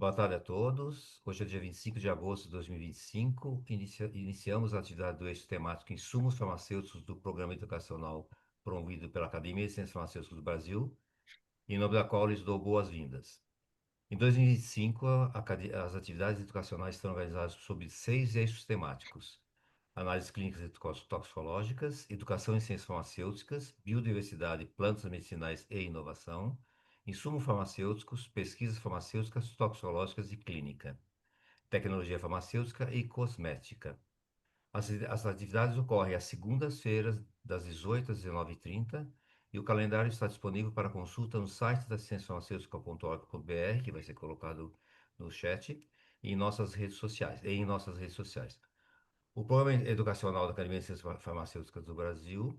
Boa tarde a todos. Hoje é dia 25 de agosto de 2025. Iniciamos a atividade do eixo temático Insumos Farmacêuticos do Programa Educacional promovido pela Academia de Ciências Farmacêuticas do Brasil, em nome da qual lhes dou boas-vindas. Em 2025, as atividades educacionais estão organizadas sob 6 eixos temáticos: análises clínicas e toxicológicas, educação em ciências farmacêuticas, biodiversidade, plantas medicinais e inovação, insumos farmacêuticos, pesquisas farmacêuticas, toxicológicas e clínica, tecnologia farmacêutica e cosmética. As atividades ocorrem às segundas-feiras, das 18 às 19h30, e o calendário está disponível para consulta no site da cienciafarmacêutica.org.br, que vai ser colocado no chat, e em nossas redes sociais. O Programa Educacional da Academia de Ciências Farmacêuticas do Brasil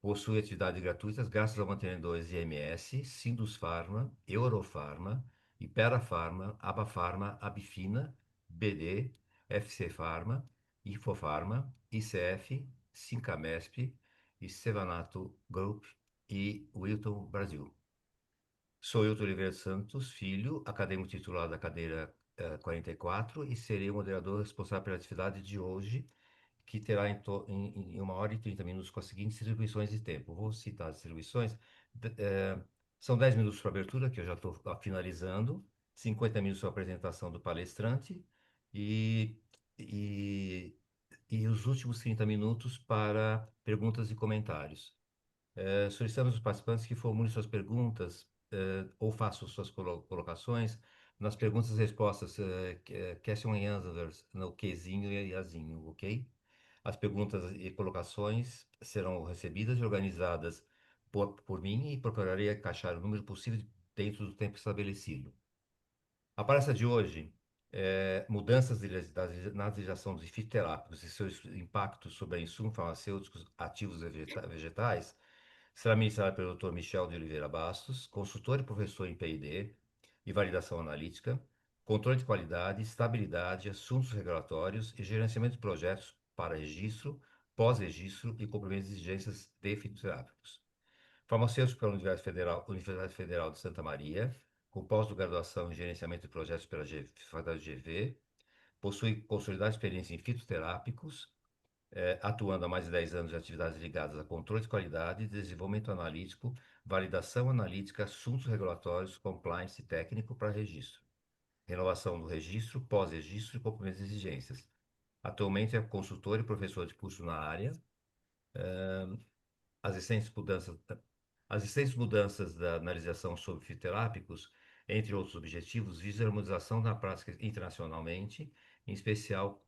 possui atividades gratuitas graças ao mantenedores IMS, Sindusfarma, Eurofarma, Iperafarma, Abafarma, Abifina, BD, FC Farma, Infofarma, ICF, Sincamesp, Stevanato Group e Wilton Brasil. Sou Hilton Oliveira Santos, filho, acadêmico titular da cadeira 44, e serei o moderador responsável pela atividade de hoje, que terá em 1 hora e 30 minutos com as seguintes distribuições de tempo. Vou citar as distribuições. São 10 minutos para abertura, que eu já estou finalizando, 50 minutos para a apresentação do palestrante e, e, e os últimos 30 minutos para perguntas e comentários. Solicitamos os participantes que formulem suas perguntas ou façam suas colocações nas perguntas e respostas question and answers no Qzinho e Azinho, ok? As perguntas e colocações serão recebidas e organizadas por mim, e procurarei encaixar o número possível dentro do tempo estabelecido. A palestra de hoje é Mudanças na legislação dos fitoterápicos e seus impactos sobre insumos farmacêuticos ativos vegetais, será ministrada pelo Dr. Michel de Oliveira Bastos, consultor e professor em P&D e validação analítica, controle de qualidade, estabilidade, assuntos regulatórios e gerenciamento de projetos para registro, pós-registro e cumprimento de exigências de fitoterápicos. Farmacêutico pela Universidade Federal de Santa Maria, com pós-graduação em gerenciamento de projetos pela Faculdade GV, possui consolidada experiência em fitoterápicos, atuando há mais de 10 anos em atividades ligadas a controle de qualidade, desenvolvimento analítico, validação analítica, assuntos regulatórios, compliance técnico para registro, renovação do registro, pós-registro e cumprimento de exigências. Atualmente é consultor e professor de curso na área. As recentes mudanças da analisação sobre fitoterápicos, entre outros objetivos, visam a harmonização da prática internacionalmente, em especial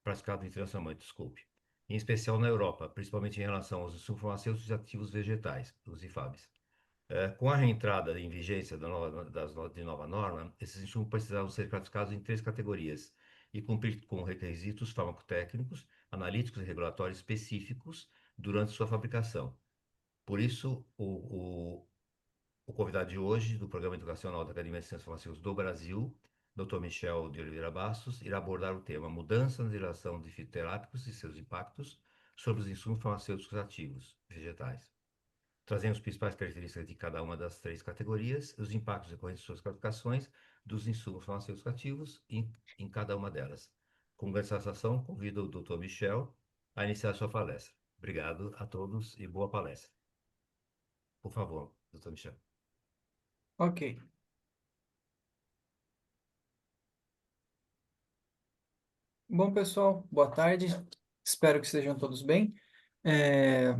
praticado internacionalmente, desculpe, em especial na Europa, principalmente em relação aos insumos farmacêuticos e ativos vegetais, os IFABs. Com a reentrada em vigência de nova norma, esses insumos precisavam ser classificados em 3 categorias e cumprir com requisitos farmacotécnicos, analíticos e regulatórios específicos durante sua fabricação. Por isso, o convidado de hoje, do Programa Educacional da Academia de Ciências Farmacêuticas do Brasil, Dr. Michel de Oliveira Bastos, irá abordar o tema Mudança na legislação de fitoterápicos e seus impactos sobre os insumos farmacêuticos ativos vegetais, trazendo as principais características de cada uma das 3 categorias, os impactos decorrentes de suas classificações dos insumos farmacêuticos ativos em cada uma delas. Com grande satisfação, convido o Dr. Michel a iniciar sua palestra. Obrigado a todos e boa palestra. Por favor, Dr. Michel. Ok. Bom, pessoal, boa tarde. Espero que estejam todos bem. É...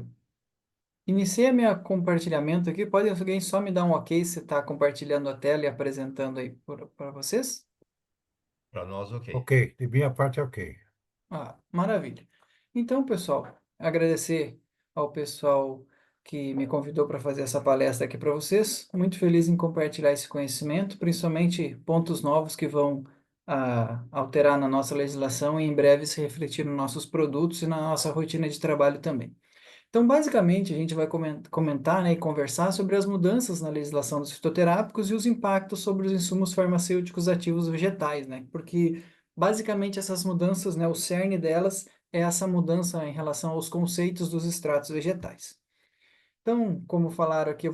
Iniciei meu compartilhamento aqui. Pode alguém só me dar um ok se está compartilhando a tela e apresentando aí para vocês? Para nós, ok. Ok, de minha parte é ok. Ah, maravilha. Então, pessoal, agradecer ao pessoal que me convidou para fazer essa palestra aqui para vocês. Muito feliz em compartilhar esse conhecimento, principalmente pontos novos que vão alterar na nossa legislação e em breve se refletir nos nossos produtos e na nossa rotina de trabalho também. Então, basicamente, a gente vai comentar, né, e conversar sobre as mudanças na legislação dos fitoterápicos e os impactos sobre os insumos farmacêuticos ativos vegetais, né? Porque, basicamente, essas mudanças, né, o cerne delas é essa mudança em relação aos conceitos dos extratos vegetais. Então, como falaram aqui,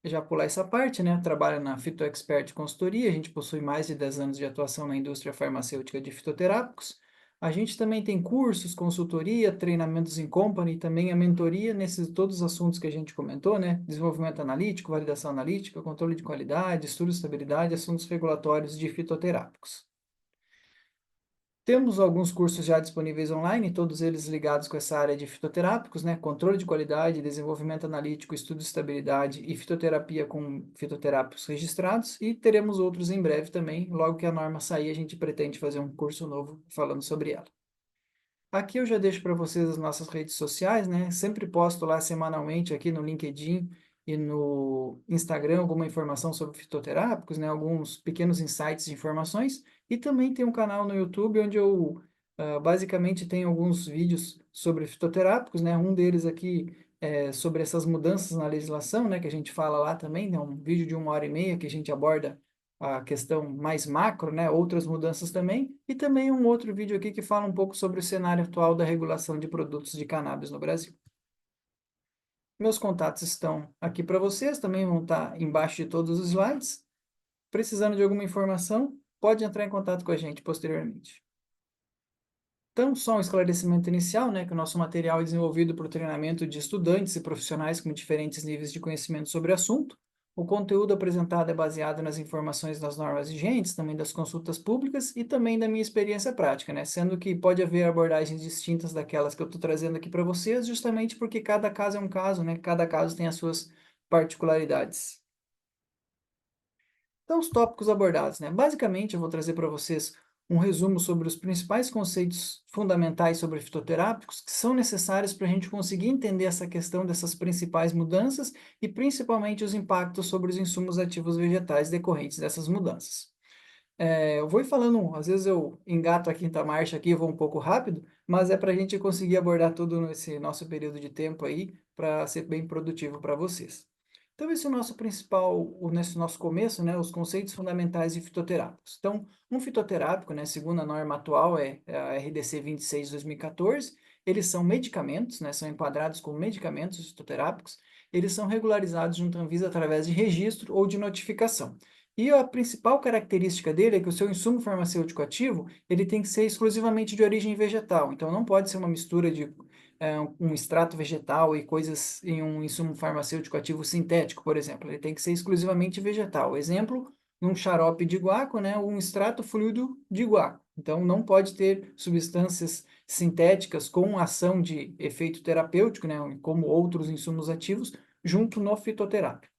já pular essa parte, né? Trabalha na FitoExpert Consultoria, a gente possui mais de 10 anos de atuação na indústria farmacêutica de fitoterápicos. A gente também tem cursos, consultoria, treinamentos em company, e também a mentoria nesses todos os assuntos que a gente comentou, né? Desenvolvimento analítico, validação analítica, controle de qualidade, estudo de estabilidade, assuntos regulatórios de fitoterápicos. Temos alguns cursos já disponíveis online, todos eles ligados com essa área de fitoterápicos, né? Controle de qualidade, desenvolvimento analítico, estudo de estabilidade e fitoterapia com fitoterápicos registrados. E teremos outros em breve também. Logo que a norma sair, a gente pretende fazer um curso novo falando sobre ela. Aqui eu já deixo para vocês as nossas redes sociais, né? Sempre posto lá semanalmente aqui no LinkedIn e no Instagram alguma informação sobre fitoterápicos, né? Alguns pequenos insights de informações. E também tem um canal no YouTube onde eu basicamente tenho alguns vídeos sobre fitoterápicos, né? Um deles aqui é sobre essas mudanças na legislação, né? Que a gente fala lá também, né? Um vídeo de 1 hora e meia que a gente aborda a questão mais macro, né? Outras mudanças também, e também um outro vídeo aqui que fala um pouco sobre o cenário atual da regulação de produtos de cannabis no Brasil. Meus contatos estão aqui para vocês, também vão estar embaixo de todos os slides. Precisando de alguma informação, pode entrar em contato com a gente posteriormente. Então, só um esclarecimento inicial, né, que o nosso material é desenvolvido para o treinamento de estudantes e profissionais com diferentes níveis de conhecimento sobre o assunto. O conteúdo apresentado é baseado nas informações das normas vigentes, também das consultas públicas e também da minha experiência prática, né, sendo que pode haver abordagens distintas daquelas que eu estou trazendo aqui para vocês, justamente porque cada caso é um caso, né, cada caso tem as suas particularidades. Então, os tópicos abordados, né? Basicamente, eu vou trazer para vocês um resumo sobre os principais conceitos fundamentais sobre fitoterápicos que são necessários para a gente conseguir entender essa questão dessas principais mudanças e principalmente os impactos sobre os insumos ativos vegetais decorrentes dessas mudanças. Eu vou ir falando, às vezes eu engato a quinta marcha aqui, eu vou um pouco rápido, mas é para a gente conseguir abordar tudo nesse nosso período de tempo aí, para ser bem produtivo para vocês. Então, esse é o nosso principal, nesse nosso começo, né, os conceitos fundamentais de fitoterápicos. Então, um fitoterápico, né, segundo a norma atual, é a RDC 26 de 2014, eles são medicamentos, né, são enquadrados como medicamentos fitoterápicos, eles são regularizados junto à Anvisa através de registro ou de notificação. E a principal característica dele é que o seu insumo farmacêutico ativo, ele tem que ser exclusivamente de origem vegetal. Então, não pode ser uma mistura de um extrato vegetal e coisas em um insumo farmacêutico ativo sintético, por exemplo. Ele tem que ser exclusivamente vegetal. Exemplo, um xarope de guaco, né, um extrato fluido de guaco. Então, não pode ter substâncias sintéticas com ação de efeito terapêutico, né, como outros insumos ativos, junto no fitoterápico.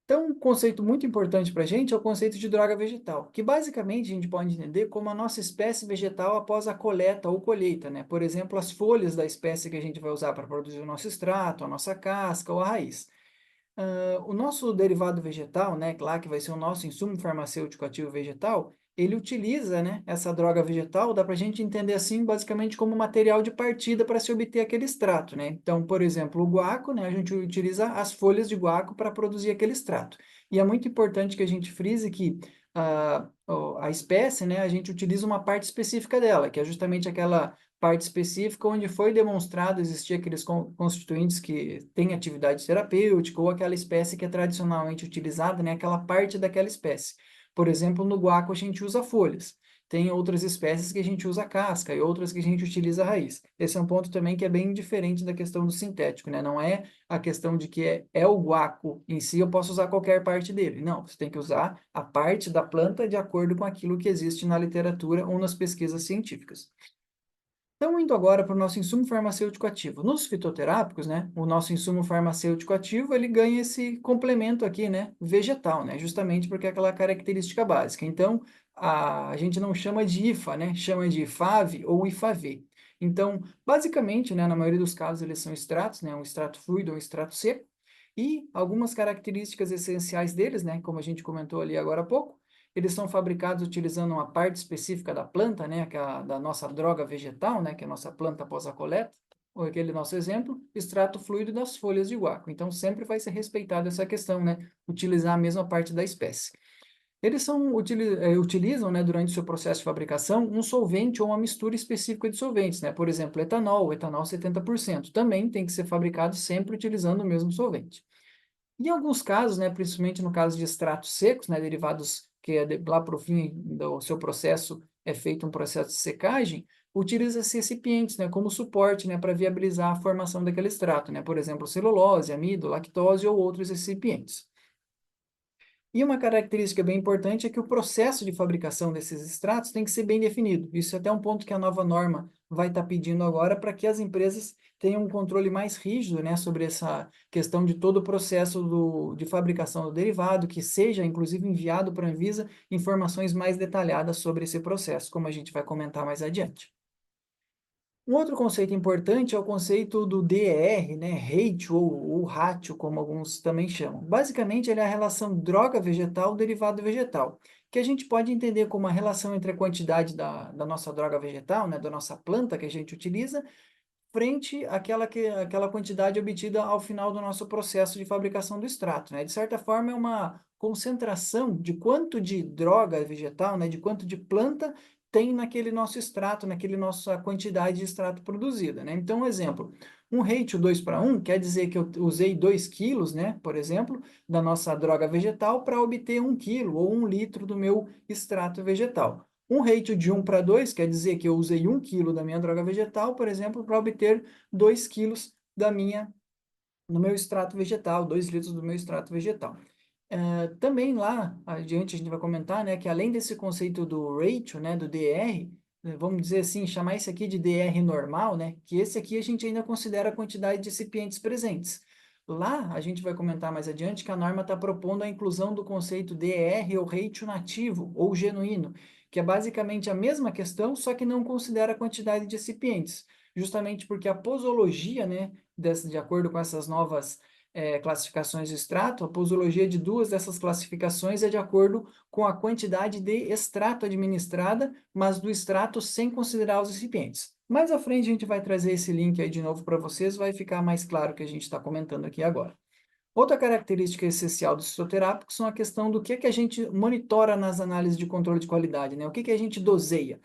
Então, um conceito muito importante para a gente é o conceito de droga vegetal, que basicamente a gente pode entender como a nossa espécie vegetal após a coleta ou colheita, né? Por exemplo, as folhas da espécie que a gente vai usar para produzir o nosso extrato, a nossa casca ou a raiz. O nosso derivado vegetal, né, lá que vai ser o nosso insumo farmacêutico ativo vegetal, ele utiliza, né, essa droga vegetal, dá para a gente entender assim, basicamente como material de partida para se obter aquele extrato, né? Então, por exemplo, o guaco, né, a gente utiliza as folhas de guaco para produzir aquele extrato. E é muito importante que a gente frise que a espécie, né, a gente utiliza uma parte específica dela, que é justamente aquela parte específica onde foi demonstrado existir aqueles constituintes que têm atividade terapêutica ou aquela espécie que é tradicionalmente utilizada, né, aquela parte daquela espécie. Por exemplo, no guaco a gente usa folhas. Tem outras espécies que a gente usa casca e outras que a gente utiliza raiz. Esse é um ponto também que é bem diferente da questão do sintético, né? Não é a questão de que é o guaco em si, eu posso usar qualquer parte dele. Não, você tem que usar a parte da planta de acordo com aquilo que existe na literatura ou nas pesquisas científicas. Então, indo agora para o nosso insumo farmacêutico ativo. Nos fitoterápicos, né, o nosso insumo farmacêutico ativo, ele ganha esse complemento aqui, né, vegetal, né, justamente porque é aquela característica básica. Então, a gente não chama de IFA, né, chama de IFAV ou IFAV. Então, basicamente, né, na maioria dos casos, eles são extratos, né, um extrato fluido ou um extrato seco, e algumas características essenciais deles, né, como a gente comentou ali agora há pouco, eles são fabricados utilizando uma parte específica da planta, né, que é da nossa droga vegetal, né, que é a nossa planta após a coleta, ou aquele nosso exemplo, extrato fluido das folhas de guaco. Então, sempre vai ser respeitada essa questão, né, utilizar a mesma parte da espécie. Eles utilizam, né, durante o seu processo de fabricação, um solvente ou uma mistura específica de solventes, né? Por exemplo, etanol 70%. Também tem que ser fabricado sempre utilizando o mesmo solvente. Em alguns casos, né, principalmente no caso de extratos secos, né, derivados que lá para o fim do seu processo é feito um processo de secagem, utiliza-se recipientes, né, como suporte, né, para viabilizar a formação daquele extrato, né, por exemplo, celulose, amido, lactose ou outros recipientes. E uma característica bem importante é que o processo de fabricação desses extratos tem que ser bem definido. Isso é até um ponto que a nova norma vai estar pedindo agora para que as empresas tenham um controle mais rígido, né, sobre essa questão de todo o processo de fabricação do derivado, que seja, inclusive, enviado para a Anvisa informações mais detalhadas sobre esse processo, como a gente vai comentar mais adiante. Um outro conceito importante é o conceito do DER, né, ratio ou ratio, como alguns também chamam. Basicamente, ele é a relação droga vegetal-derivado vegetal, que a gente pode entender como a relação entre a quantidade da nossa droga vegetal, né, da nossa planta que a gente utiliza, frente àquela quantidade obtida ao final do nosso processo de fabricação do extrato, né? De certa forma, é uma concentração de quanto de droga vegetal, né, de quanto de planta tem naquele nosso extrato, naquele nossa quantidade de extrato produzida, né? Então, um exemplo, um ratio 2:1 quer dizer que eu usei 2 quilos, né, por exemplo, da nossa droga vegetal para obter 1 quilo ou 1 litro do meu extrato vegetal. Um ratio de 1:2 quer dizer que eu usei 1 quilo da minha droga vegetal, por exemplo, para obter 2 quilos do meu extrato vegetal, 2 litros do meu extrato vegetal. Também lá adiante a gente vai comentar, né, que além desse conceito do ratio, né, do DR, né, vamos dizer assim, chamar esse aqui de DR normal, né, que esse aqui a gente ainda considera a quantidade de recipientes presentes. Lá a gente vai comentar mais adiante que a norma está propondo a inclusão do conceito DR ou ratio nativo ou genuíno, que é basicamente a mesma questão, só que não considera a quantidade de recipientes, justamente porque a posologia, né, de acordo com essas novas classificações de extrato, a posologia de duas dessas classificações é de acordo com a quantidade de extrato administrada, mas do extrato sem considerar os recipientes. Mais à frente a gente vai trazer esse link aí de novo para vocês, vai ficar mais claro o que a gente está comentando aqui agora. Outra característica essencial dos fitoterápicos são a questão do que a gente monitora nas análises de controle de qualidade, né? O que a gente doseia?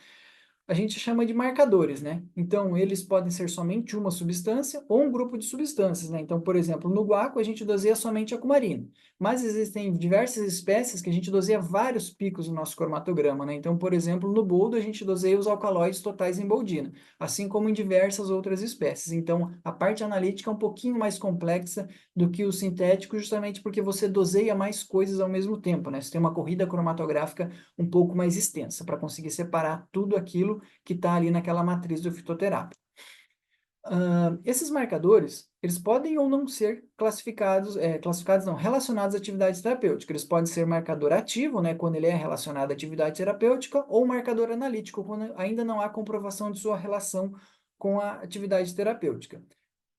A gente chama de marcadores, né? Então, eles podem ser somente uma substância ou um grupo de substâncias, né? Então, por exemplo, no guaco a gente doseia somente a cumarina, mas existem diversas espécies que a gente doseia vários picos no nosso cromatograma, né? Então, por exemplo, no boldo a gente doseia os alcaloides totais em boldina, assim como em diversas outras espécies. Então, a parte analítica é um pouquinho mais complexa do que o sintético, justamente porque você doseia mais coisas ao mesmo tempo, né? Você tem uma corrida cromatográfica um pouco mais extensa para conseguir separar tudo aquilo que está ali naquela matriz do fitoterápico. Esses marcadores, eles podem ou não ser classificados não, relacionados à atividade terapêutica. Eles podem ser marcador ativo, né, quando ele é relacionado à atividade terapêutica, ou marcador analítico, quando ainda não há comprovação de sua relação com a atividade terapêutica.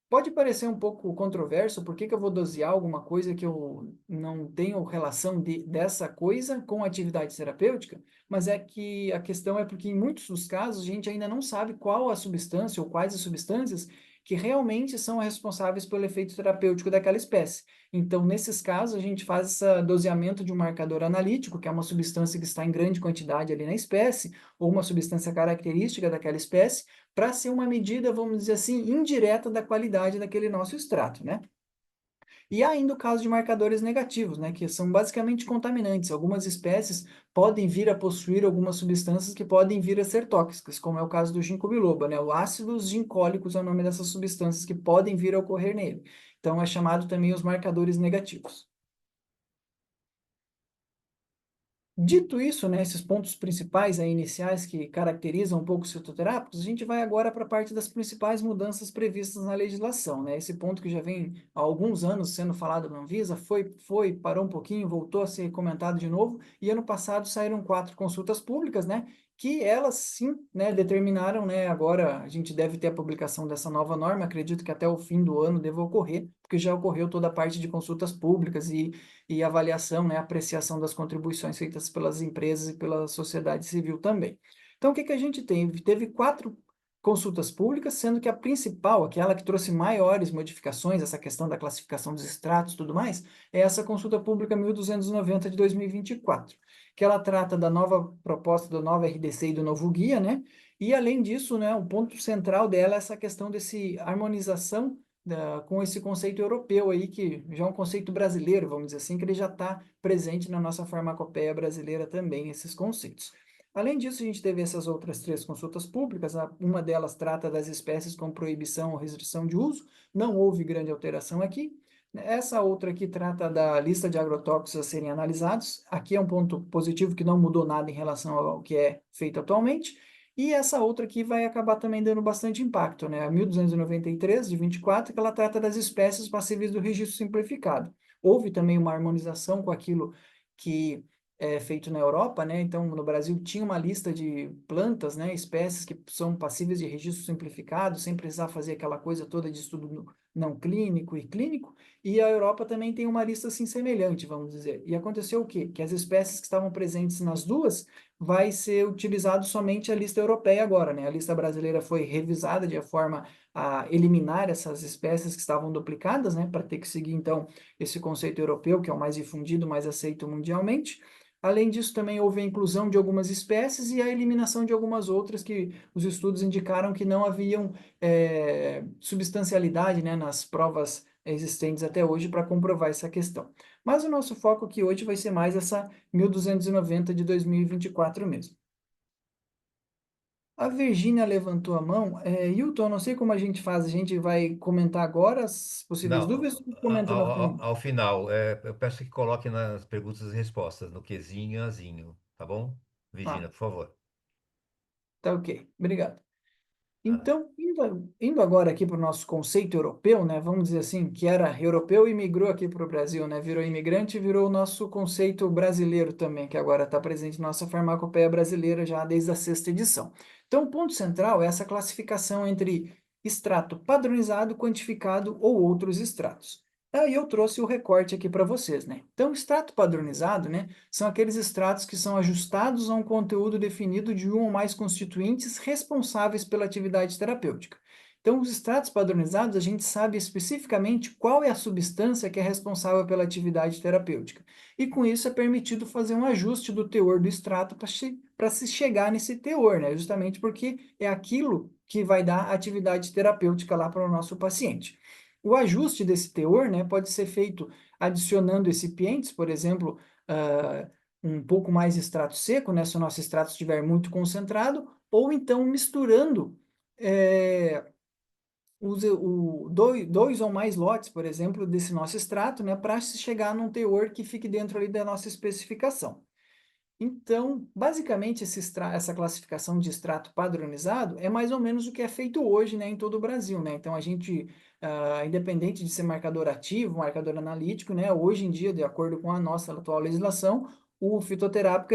Pode parecer um pouco controverso, por que que eu vou dosear alguma coisa que eu não tenho relação dessa coisa com a atividade terapêutica? Mas é que a questão é porque em muitos dos casos a gente ainda não sabe qual a substância ou quais as substâncias que realmente são responsáveis pelo efeito terapêutico daquela espécie. Então, nesses casos, a gente faz esse doseamento de um marcador analítico, que é uma substância que está em grande quantidade ali na espécie, ou uma substância característica daquela espécie, para ser uma medida, vamos dizer assim, indireta da qualidade daquele nosso extrato, né? E há ainda o caso de marcadores negativos, né, que são basicamente contaminantes. Algumas espécies podem vir a possuir algumas substâncias que podem vir a ser tóxicas, como é o caso do ginkgo biloba, né? O ácidos ginkólicos é o nome dessas substâncias que podem vir a ocorrer nele. Então, é chamado também os marcadores negativos. Dito isso, né, esses pontos principais aí, iniciais que caracterizam um pouco os fitoterápicos, a gente vai agora para a parte das principais mudanças previstas na legislação, né? Esse ponto que já vem há alguns anos sendo falado na Anvisa, parou um pouquinho, voltou a ser comentado de novo, e ano passado saíram 4 consultas públicas, né? Que elas sim, né, determinaram, né, agora a gente deve ter a publicação dessa nova norma, acredito que até o fim do ano deva ocorrer, porque já ocorreu toda a parte de consultas públicas e avaliação, né, apreciação das contribuições feitas pelas empresas e pela sociedade civil também. Então, o que que a gente teve? Teve 4 consultas públicas, sendo que a principal, aquela que trouxe maiores modificações, essa questão da classificação dos extratos e tudo mais, é essa consulta pública 1290 de 2024, que ela trata da nova proposta do novo RDC e do novo guia, né? E além disso, né, o ponto central dela é essa questão desse harmonização com esse conceito europeu aí, que já é um conceito brasileiro, vamos dizer assim, que ele já está presente na nossa farmacopeia brasileira também, esses conceitos. Além disso, a gente teve essas outras 3 consultas públicas, uma delas trata das espécies com proibição ou restrição de uso, não houve grande alteração aqui. Essa outra aqui trata da lista de agrotóxicos a serem analisados, aqui é um ponto positivo que não mudou nada em relação ao que é feito atualmente, e essa outra aqui vai acabar também dando bastante impacto, né? A 1293, de 24, que ela trata das espécies passíveis do registro simplificado. Houve também uma harmonização com aquilo que é feito na Europa, né? Então, no Brasil tinha uma lista de plantas, né? Espécies que são passíveis de registro simplificado, sem precisar fazer aquela coisa toda de estudo não clínico e clínico. E a Europa também tem uma lista assim semelhante, vamos dizer. E aconteceu o quê? Que as espécies que estavam presentes nas duas vai ser utilizado somente a lista europeia agora, né? A lista brasileira foi revisada de forma a eliminar essas espécies que estavam duplicadas, né? Para ter que seguir, então, esse conceito europeu, que é o mais difundido, mais aceito mundialmente. Além disso, também houve a inclusão de algumas espécies e a eliminação de algumas outras que os estudos indicaram que não haviam substancialidade, né, nas provas existentes até hoje para comprovar essa questão. Mas o nosso foco aqui hoje vai ser mais essa 1290 de 2024 mesmo. A Virgínia levantou a mão. Hilton, não sei como a gente faz, a gente vai comentar agora as possíveis Não, dúvidas ou comenta no fim? ao final, eu peço que coloque nas perguntas e respostas, no quezinho e azinho, tá bom? Ah, Virginia, por favor. tá ok. Obrigado. Nada. Então, indo agora aqui para o nosso conceito europeu, né, vamos dizer assim, que era europeu e migrou aqui para o Brasil, né, virou imigrante e virou o nosso conceito brasileiro também, que agora está presente na nossa farmacopeia brasileira já desde a sexta edição. Então, o ponto central é essa classificação entre extrato padronizado, quantificado ou outros extratos. Aí eu trouxe o recorte aqui para vocês, né? Então, extrato padronizado, né, são aqueles extratos que são ajustados a um conteúdo definido de um ou mais constituintes responsáveis pela atividade terapêutica. Então, os extratos padronizados, a gente sabe especificamente qual é a substância que é responsável pela atividade terapêutica. E com isso é permitido fazer um ajuste do teor do extrato para se chegar nesse teor, né? Justamente porque é aquilo que vai dar atividade terapêutica lá para o nosso paciente. O ajuste desse teor, né, pode ser feito adicionando recipientes, por exemplo, um pouco mais extrato seco, né, se o nosso extrato estiver muito concentrado, ou então misturando dois ou mais lotes, por exemplo, desse nosso extrato, né, para se chegar num teor que fique dentro ali da nossa especificação. Então, basicamente, essa classificação de extrato padronizado é mais ou menos o que é feito hoje, né, em todo o Brasil, né? Então, a gente, independente de ser marcador ativo, marcador analítico, né, hoje em dia, de acordo com a nossa atual legislação, o fitoterápico,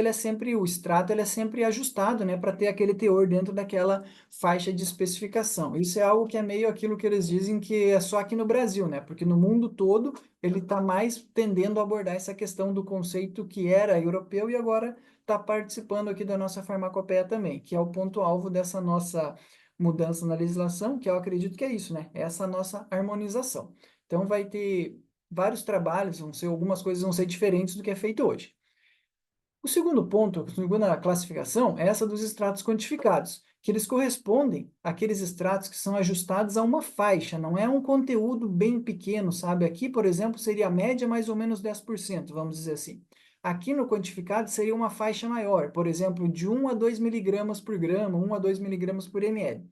o extrato, ele é sempre ajustado, né, para ter aquele teor dentro daquela faixa de especificação. Isso é algo que é meio aquilo que eles dizem que é só aqui no Brasil, né? Porque no mundo todo ele está mais tendendo a abordar essa questão do conceito que era europeu e agora está participando aqui da nossa farmacopeia também, que é o ponto-alvo dessa nossa mudança na legislação, que eu acredito que é isso, né? Essa nossa harmonização. Então vai ter vários trabalhos, algumas coisas vão ser diferentes do que é feito hoje. O segundo ponto, a segunda classificação, é essa dos extratos quantificados, que eles correspondem àqueles extratos que são ajustados a uma faixa, não é um conteúdo bem pequeno, sabe? Aqui, por exemplo, seria a média mais ou menos 10%, vamos dizer assim. Aqui no quantificado seria uma faixa maior, por exemplo, de 1 a 2 miligramas por grama, 1 a 2 miligramas por ml.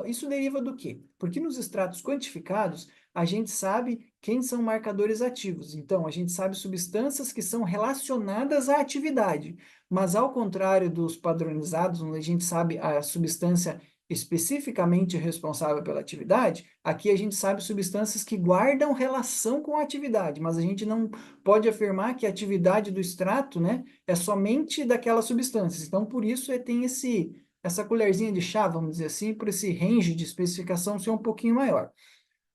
Isso deriva do quê? Porque nos extratos quantificados, a gente sabe quem são marcadores ativos. Então, a gente sabe substâncias que são relacionadas à atividade. Mas, ao contrário dos padronizados, onde a gente sabe a substância especificamente responsável pela atividade, aqui a gente sabe substâncias que guardam relação com a atividade, mas a gente não pode afirmar que a atividade do extrato, né, é somente daquelas substâncias. Então, por isso, tem essa colherzinha de chá, vamos dizer assim, para esse range de especificação ser um pouquinho maior.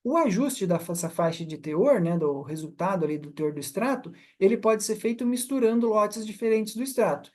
O ajuste dessa faixa de teor, né, do resultado ali do teor do extrato, ele pode ser feito misturando lotes diferentes do extrato.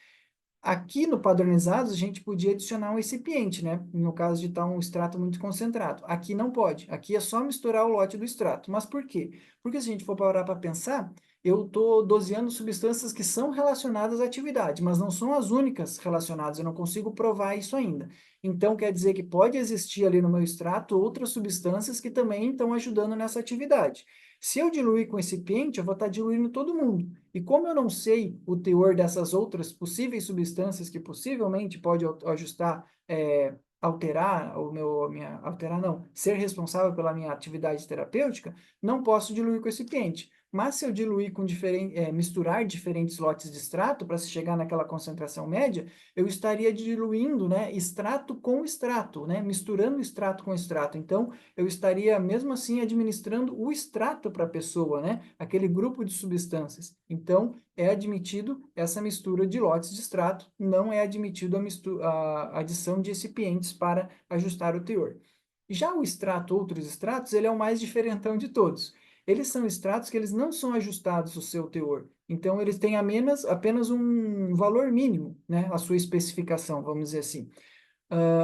Aqui no padronizados, a gente podia adicionar um recipiente, né, no caso de estar um extrato muito concentrado. Aqui não pode. Aqui é só misturar o lote do extrato. Mas por quê? Porque se a gente for parar para pensar, eu estou doseando substâncias que são relacionadas à atividade, mas não são as únicas relacionadas, eu não consigo provar isso ainda. Então, quer dizer que pode existir ali no meu extrato outras substâncias que também estão ajudando nessa atividade. Se eu diluir com recipiente, eu vou estar diluindo todo mundo. E como eu não sei o teor dessas outras possíveis substâncias que possivelmente pode ajustar, alterar alterar não, ser responsável pela minha atividade terapêutica, não posso diluir com recipiente. Mas se eu diluir com misturar diferentes lotes de extrato para se chegar naquela concentração média, eu estaria diluindo, né, extrato com extrato, né, misturando extrato com extrato. Então, eu estaria mesmo assim administrando o extrato para a pessoa, né, aquele grupo de substâncias. Então, é admitido essa mistura de lotes de extrato, não é admitido a adição de recipientes para ajustar o teor. Já o extrato, outros extratos, ele é o mais diferentão de todos. Eles são extratos que eles não são ajustados o seu teor. Então, eles têm apenas um valor mínimo, né, a sua especificação, vamos dizer assim.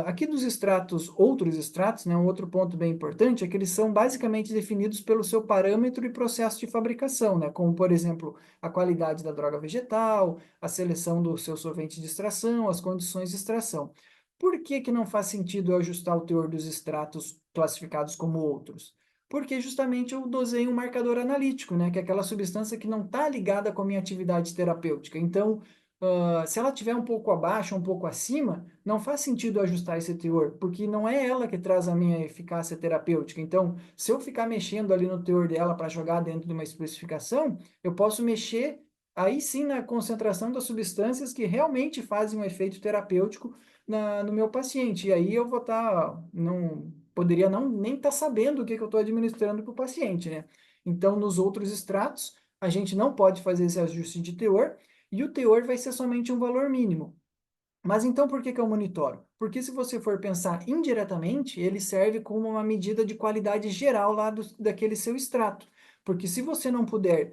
Aqui dos extratos, outros extratos, né, um outro ponto bem importante é que eles são basicamente definidos pelo seu parâmetro e processo de fabricação, né, como, por exemplo, a qualidade da droga vegetal, a seleção do seu solvente de extração, as condições de extração. Por que que não faz sentido eu ajustar o teor dos extratos classificados como outros? Porque justamente eu dosei um marcador analítico, né, que é aquela substância que não está ligada com a minha atividade terapêutica. Então, se ela estiver um pouco abaixo, um pouco acima, não faz sentido ajustar esse teor, porque não é ela que traz a minha eficácia terapêutica. Então, se eu ficar mexendo ali no teor dela para jogar dentro de uma especificação, eu posso mexer aí sim na concentração das substâncias que realmente fazem um efeito terapêutico no meu paciente. E aí eu vou estar, não poderia não nem estar sabendo o que eu estou administrando para o paciente, né? Então, nos outros extratos, a gente não pode fazer esse ajuste de teor, e o teor vai ser somente um valor mínimo. Mas então por que que eu monitoro? Porque se você for pensar indiretamente, ele serve como uma medida de qualidade geral lá daquele seu extrato. Porque se você não puder,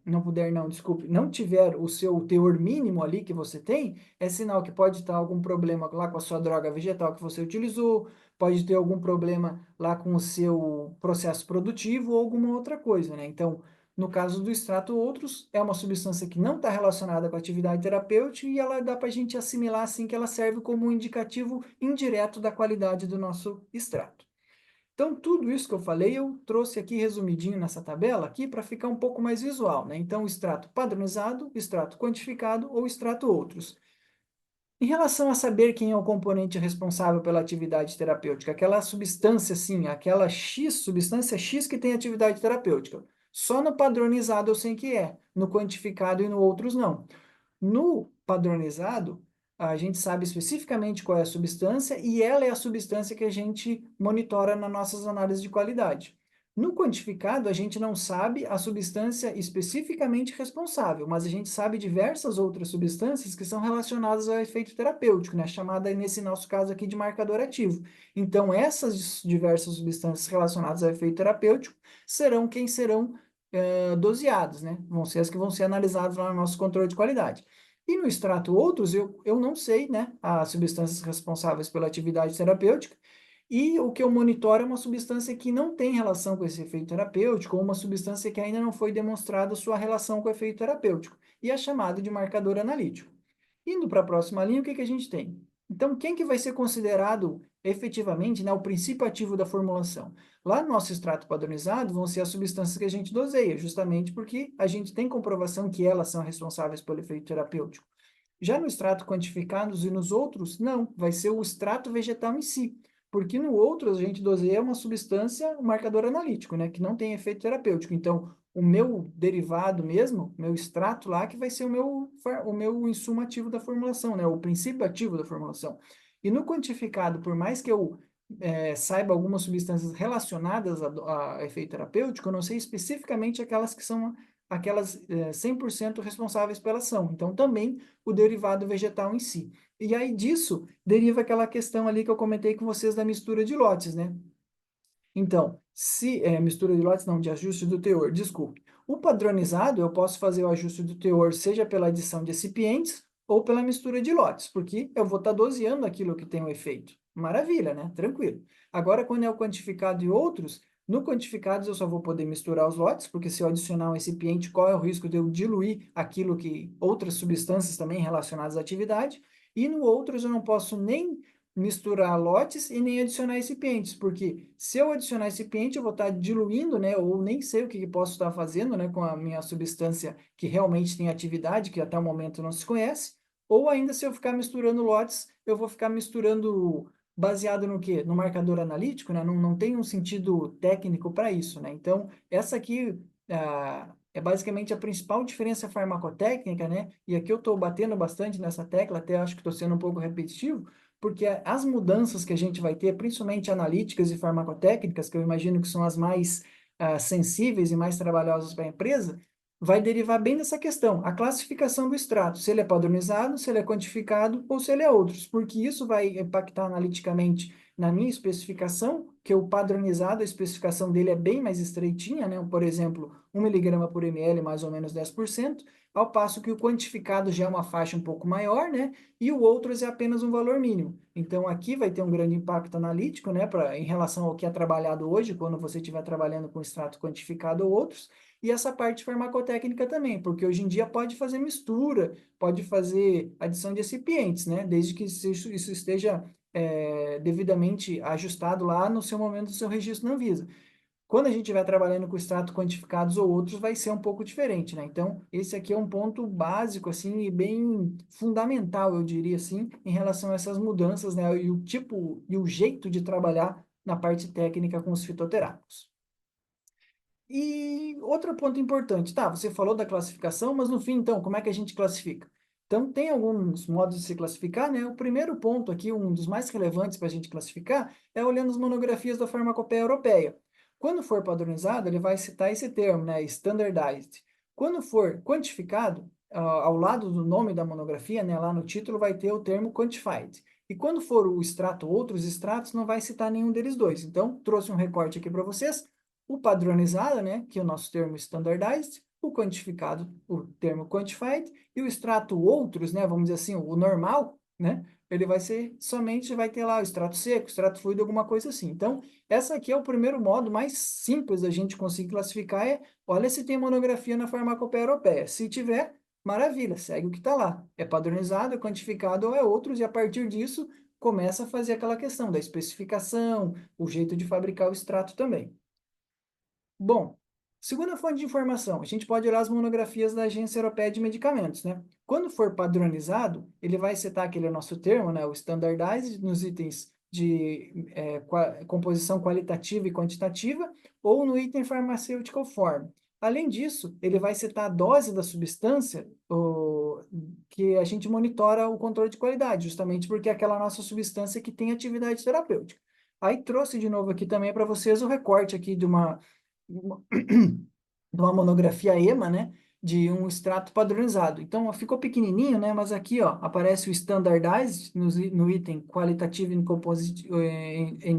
não, desculpe, não tiver o seu teor mínimo ali que você tem, é sinal que pode estar algum problema lá com a sua droga vegetal que você utilizou, pode ter algum problema lá com o seu processo produtivo ou alguma outra coisa, né? Então, no caso do extrato outros, é uma substância que não está relacionada com a atividade terapêutica e ela dá para a gente assimilar assim que ela serve como um indicativo indireto da qualidade do nosso extrato. Então, tudo isso que eu falei, eu trouxe aqui resumidinho nessa tabela aqui para ficar um pouco mais visual, né? Então, extrato padronizado, extrato quantificado ou extrato outros. Em relação a saber quem é o componente responsável pela atividade terapêutica, aquela substância, assim, aquela substância X que tem atividade terapêutica. Só no padronizado eu sei que é, no quantificado e no outros não. No padronizado, a gente sabe especificamente qual é a substância e ela é a substância que a gente monitora nas nossas análises de qualidade. No quantificado, a gente não sabe a substância especificamente responsável, mas a gente sabe diversas outras substâncias que são relacionadas ao efeito terapêutico, né? Chamada, nesse nosso caso aqui, de marcador ativo. Então, essas diversas substâncias relacionadas ao efeito terapêutico serão quem serão doseados, né? Vão ser as que vão ser analisadas lá no nosso controle de qualidade. E no extrato outros, eu não sei, né, as substâncias responsáveis pela atividade terapêutica, e o que eu monitoro é uma substância que não tem relação com esse efeito terapêutico, ou uma substância que ainda não foi demonstrada sua relação com o efeito terapêutico, e é chamado de marcador analítico. Indo para a próxima linha, o que que a gente tem? Então, quem que vai ser considerado efetivamente, né, o princípio ativo da formulação? Lá no nosso extrato padronizado vão ser as substâncias que a gente doseia, justamente porque a gente tem comprovação que elas são responsáveis pelo efeito terapêutico. Já no extrato quantificados e nos outros, não, vai ser o extrato vegetal em si, porque no outro a gente doseia uma substância, um marcador analítico, né, que não tem efeito terapêutico. Então, o meu derivado mesmo, meu extrato lá, que vai ser o meu insumo ativo da formulação, né, o princípio ativo da formulação. E no quantificado, por mais que eu saiba algumas substâncias relacionadas a efeito terapêutico, eu não sei especificamente aquelas que são aquelas 100% responsáveis pela ação. Então, também o derivado vegetal em si. E aí disso deriva aquela questão ali que eu comentei com vocês da mistura de lotes, né? Então, se mistura de lotes, não, de ajuste do teor, desculpe. O padronizado, eu posso fazer o ajuste do teor, seja pela adição de recipientes ou pela mistura de lotes, porque eu vou estar doseando aquilo que tem o efeito. Maravilha, né? Tranquilo. Agora, quando é o quantificado e outros, No quantificados, eu só vou poder misturar os lotes, porque se eu adicionar um recipiente, qual é o risco de eu diluir aquilo que outras substâncias também relacionadas à atividade? E no outros, eu não posso nem misturar lotes e nem adicionar recipientes, porque se eu adicionar recipiente, eu vou estar diluindo, né, ou nem sei o que posso estar fazendo, né, com a minha substância que realmente tem atividade, que até o momento não se conhece, ou ainda se eu ficar misturando lotes, eu vou ficar misturando baseado no quê? No marcador analítico, né? Não tem um sentido técnico para isso, né? Então, essa aqui é basicamente a principal diferença farmacotécnica, né? E aqui eu estou batendo bastante nessa tecla, até acho que estou sendo um pouco repetitivo, porque as mudanças que a gente vai ter, principalmente analíticas e farmacotécnicas, que eu imagino que são as mais sensíveis e mais trabalhosas para a empresa, vai derivar bem dessa questão, a classificação do extrato, se ele é padronizado, se ele é quantificado ou se ele é outros, porque isso vai impactar analiticamente na minha especificação, que o padronizado, a especificação dele é bem mais estreitinha, né? Por exemplo, 1 mg por ml, mais ou menos 10%, ao passo que o quantificado já é uma faixa um pouco maior, né? E o outros é apenas um valor mínimo. Então, aqui vai ter um grande impacto analítico, né? Em relação ao que é trabalhado hoje, quando você estiver trabalhando com extrato quantificado ou outros, e essa parte farmacotécnica também, porque hoje em dia pode fazer mistura, pode fazer adição de recipientes, né? Desde que isso esteja devidamente ajustado lá no seu momento do seu registro na Anvisa. Quando a gente estiver trabalhando com extrato quantificados ou outros, vai ser um pouco diferente, né? Então, esse aqui é um ponto básico, assim, e bem fundamental, eu diria assim, em relação a essas mudanças, né? E o tipo e o jeito de trabalhar na parte técnica com os fitoterápicos. E outro ponto importante, tá? Você falou da classificação, mas no fim, então, como é que a gente classifica? Então, tem alguns modos de se classificar, né? O primeiro ponto aqui, um dos mais relevantes para a gente classificar, é olhando as monografias da Farmacopeia Europeia. Quando for padronizado, ele vai citar esse termo, né? Standardized. Quando for quantificado, ao lado do nome da monografia, né? Lá no título vai ter o termo quantified. E quando for o extrato, outros extratos, não vai citar nenhum deles dois. Então, trouxe um recorte aqui para vocês o padronizado, né, que é o nosso termo standardized, o quantificado, o termo quantified, e o extrato outros, né, vamos dizer assim, o normal, né, ele vai ser somente, vai ter lá o extrato seco, extrato fluido, alguma coisa assim. Então, essa aqui é o primeiro modo mais simples da gente conseguir classificar, olha se tem monografia na farmacopeia europeia. Se tiver, maravilha, segue o que está lá. É padronizado, é quantificado ou é outros, e a partir disso, começa a fazer aquela questão da especificação, o jeito de fabricar o extrato também. Bom, segunda fonte de informação, a gente pode olhar as monografias da Agência Europeia de Medicamentos, né? Quando for padronizado, ele vai citar aquele nosso termo, né, o standardized, nos itens de composição qualitativa e quantitativa, ou no item pharmaceutical form. Além disso, ele vai citar a dose da substância que a gente monitora o controle de qualidade, justamente porque é aquela nossa substância que tem atividade terapêutica. Aí trouxe de novo aqui também para vocês o recorte aqui de uma monografia EMA, né, de um extrato padronizado. Então, ó, ficou pequenininho, né, mas aqui, ó, aparece o standardized no item qualitative in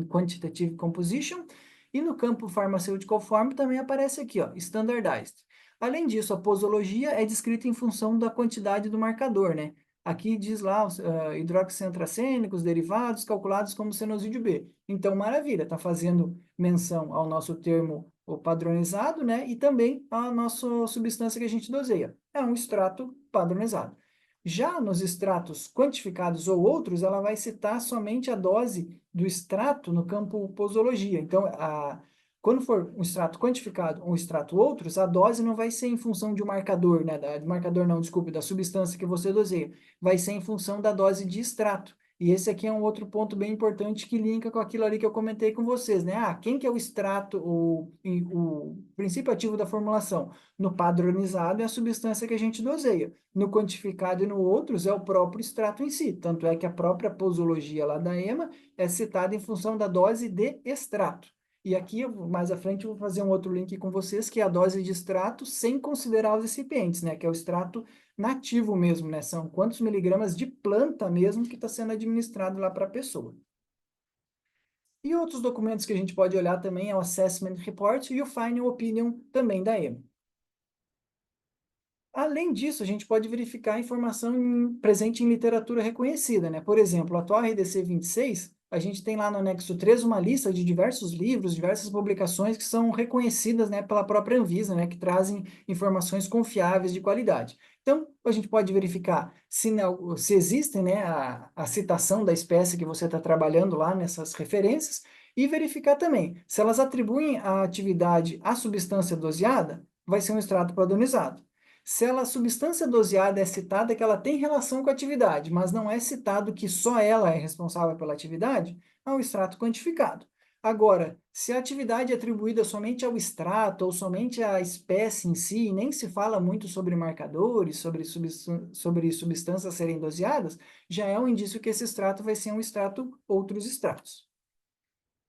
quantitative composition, e no campo pharmaceutical form também aparece aqui, ó, standardized. Além disso, a posologia é descrita em função da quantidade do marcador, né? Aqui diz lá os hidroxiantracênicos, derivados, calculados como senosídeo B. Então, maravilha, está fazendo menção ao nosso termo o padronizado, né? E também a nossa substância que a gente doseia. É um extrato padronizado. Já nos extratos quantificados ou outros, ela vai citar somente a dose do extrato no campo posologia. Então, quando for um extrato quantificado ou um extrato outros, a dose não vai ser em função de um marcador, né? Marcador não, desculpe, da substância que você doseia. Vai ser em função da dose de extrato. E esse aqui é um outro ponto bem importante que linka com aquilo ali que eu comentei com vocês, né? Quem que é o extrato, o princípio ativo da formulação? No padronizado é a substância que a gente doseia. No quantificado e no outros é o próprio extrato em si. Tanto é que a própria posologia lá da EMA é citada em função da dose de extrato. E aqui, mais à frente, eu vou fazer um outro link com vocês, que é a dose de extrato sem considerar os recipientes, né? Que é o extrato nativo mesmo, né? São quantos miligramas de planta mesmo que está sendo administrado lá para a pessoa. E outros documentos que a gente pode olhar também é o Assessment Report e o Final Opinion também da EMA. Além disso, a gente pode verificar a informação presente em literatura reconhecida, né? Por exemplo, o atual RDC 26, a gente tem lá no anexo 3 uma lista de diversos livros, diversas publicações que são reconhecidas, né, pela própria Anvisa, né, que trazem informações confiáveis de qualidade. Então, a gente pode verificar se existem, né, a citação da espécie que você está trabalhando lá nessas referências e verificar também se elas atribuem a atividade à substância doseada, vai ser um extrato padronizado. Se a substância doseada é citada, é que ela tem relação com a atividade, mas não é citado que só ela é responsável pela atividade, é um extrato quantificado. Agora, se a atividade é atribuída somente ao extrato ou somente à espécie em si, e nem se fala muito sobre marcadores, sobre substâncias serem doseadas, já é um indício que esse extrato vai ser um extrato outros extratos.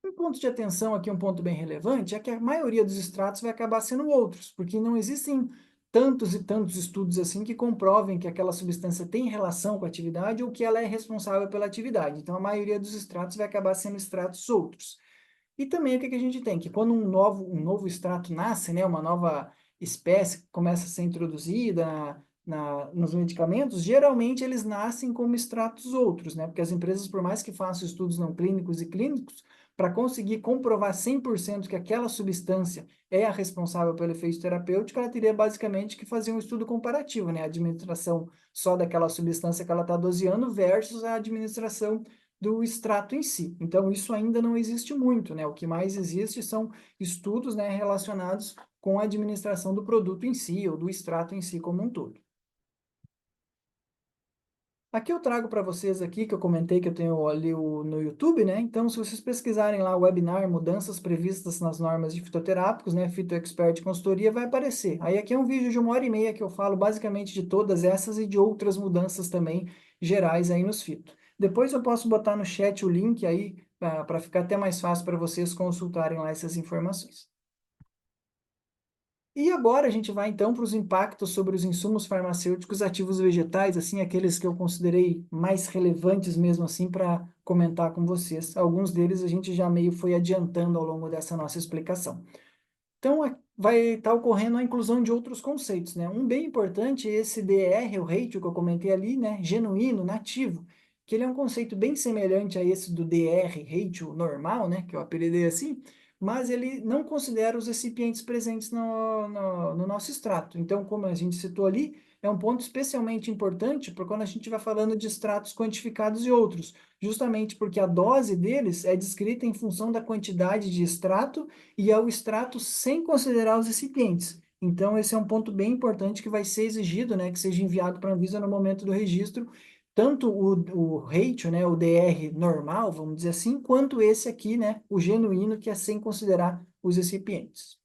Um ponto de atenção aqui, um ponto bem relevante, é que a maioria dos extratos vai acabar sendo outros, porque não existem tantos e tantos estudos assim que comprovem que aquela substância tem relação com a atividade ou que ela é responsável pela atividade. Então, a maioria dos extratos vai acabar sendo extratos outros. E também o que a gente tem? Que quando um novo extrato nasce, né, uma nova espécie começa a ser introduzida nos medicamentos, geralmente eles nascem como extratos outros, né? Porque as empresas, por mais que façam estudos não clínicos e clínicos, para conseguir comprovar 100% que aquela substância é a responsável pelo efeito terapêutico, ela teria basicamente que fazer um estudo comparativo, né? A administração só daquela substância que ela está doseando versus a administração do extrato em si. Então, isso ainda não existe muito, né? O que mais existe são estudos, né, relacionados com a administração do produto em si, ou do extrato em si como um todo. Aqui eu trago para vocês aqui, que eu comentei que eu tenho ali no YouTube, né? Então, se vocês pesquisarem lá o webinar Mudanças Previstas nas Normas de Fitoterápicos, né? Fito Expert Consultoria, vai aparecer. Aí aqui é um vídeo de 1h30 que eu falo basicamente de todas essas e de outras mudanças também gerais aí nos fito. Depois eu posso botar no chat o link aí, para ficar até mais fácil para vocês consultarem lá essas informações. E agora a gente vai então para os impactos sobre os insumos farmacêuticos ativos vegetais, assim, aqueles que eu considerei mais relevantes mesmo assim para comentar com vocês. Alguns deles a gente já meio foi adiantando ao longo dessa nossa explicação. Então, vai estar ocorrendo a inclusão de outros conceitos, né? Um bem importante é esse DR, o ratio que eu comentei ali, né? Genuíno, nativo, que ele é um conceito bem semelhante a esse do DR, ratio normal, né? Que eu apelidei assim, mas ele não considera os recipientes presentes no nosso extrato. Então, como a gente citou ali, é um ponto especialmente importante para quando a gente vai falando de extratos quantificados e outros, justamente porque a dose deles é descrita em função da quantidade de extrato e ao extrato sem considerar os recipientes. Então, esse é um ponto bem importante que vai ser exigido, né, que seja enviado para a Anvisa no momento do registro, tanto o ratio, né, o DR normal, vamos dizer assim, quanto esse aqui, né, o genuíno, que é sem considerar os recipientes.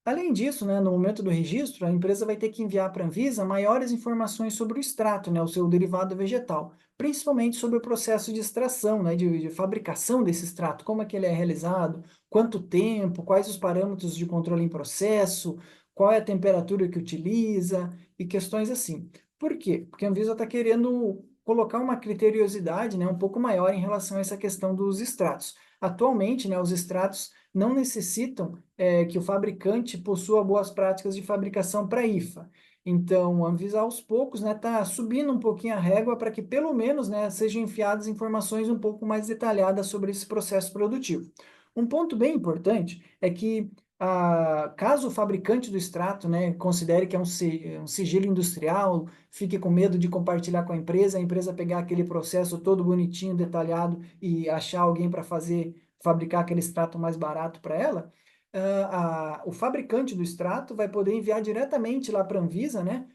Além disso, né, no momento do registro, a empresa vai ter que enviar para a Anvisa maiores informações sobre o extrato, né, o seu derivado vegetal, principalmente sobre o processo de extração, né, de fabricação desse extrato, como é que ele é realizado, quanto tempo, quais os parâmetros de controle em processo, qual é a temperatura que utiliza e questões assim. Por quê? Porque a Anvisa está querendo colocar uma criteriosidade, né, um pouco maior em relação a essa questão dos extratos. Atualmente, né, os extratos não necessitam que o fabricante possua boas práticas de fabricação para IFA. Então, a Anvisa aos poucos está subindo um pouquinho a régua para que pelo menos sejam enfiadas informações um pouco mais detalhadas sobre esse processo produtivo. Um ponto bem importante é que, caso o fabricante do extrato considere que é um sigilo industrial, fique com medo de compartilhar com a empresa pegar aquele processo todo bonitinho, detalhado e achar alguém para fabricar aquele extrato mais barato para ela, o fabricante do extrato vai poder enviar diretamente lá para a Anvisa, né?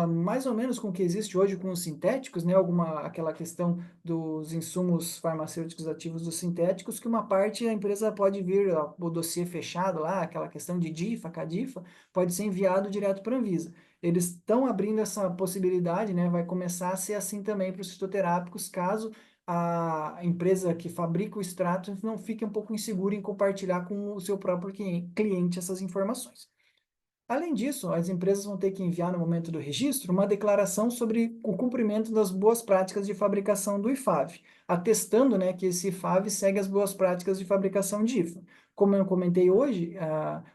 Mais ou menos com o que existe hoje com os sintéticos, né? Aquela questão dos insumos farmacêuticos ativos dos sintéticos, que uma parte a empresa pode vir, ó, o dossiê fechado lá, aquela questão de DIFA, CADIFA, pode ser enviado direto para a Anvisa. Eles estão abrindo essa possibilidade, né? Vai começar a ser assim também para os fitoterápicos, caso a empresa que fabrica o extrato não fique um pouco insegura em compartilhar com o seu próprio cliente essas informações. Além disso, as empresas vão ter que enviar no momento do registro uma declaração sobre o cumprimento das boas práticas de fabricação do IFAV, atestando, que esse IFAV segue as boas práticas de fabricação de IFA. Como eu comentei hoje,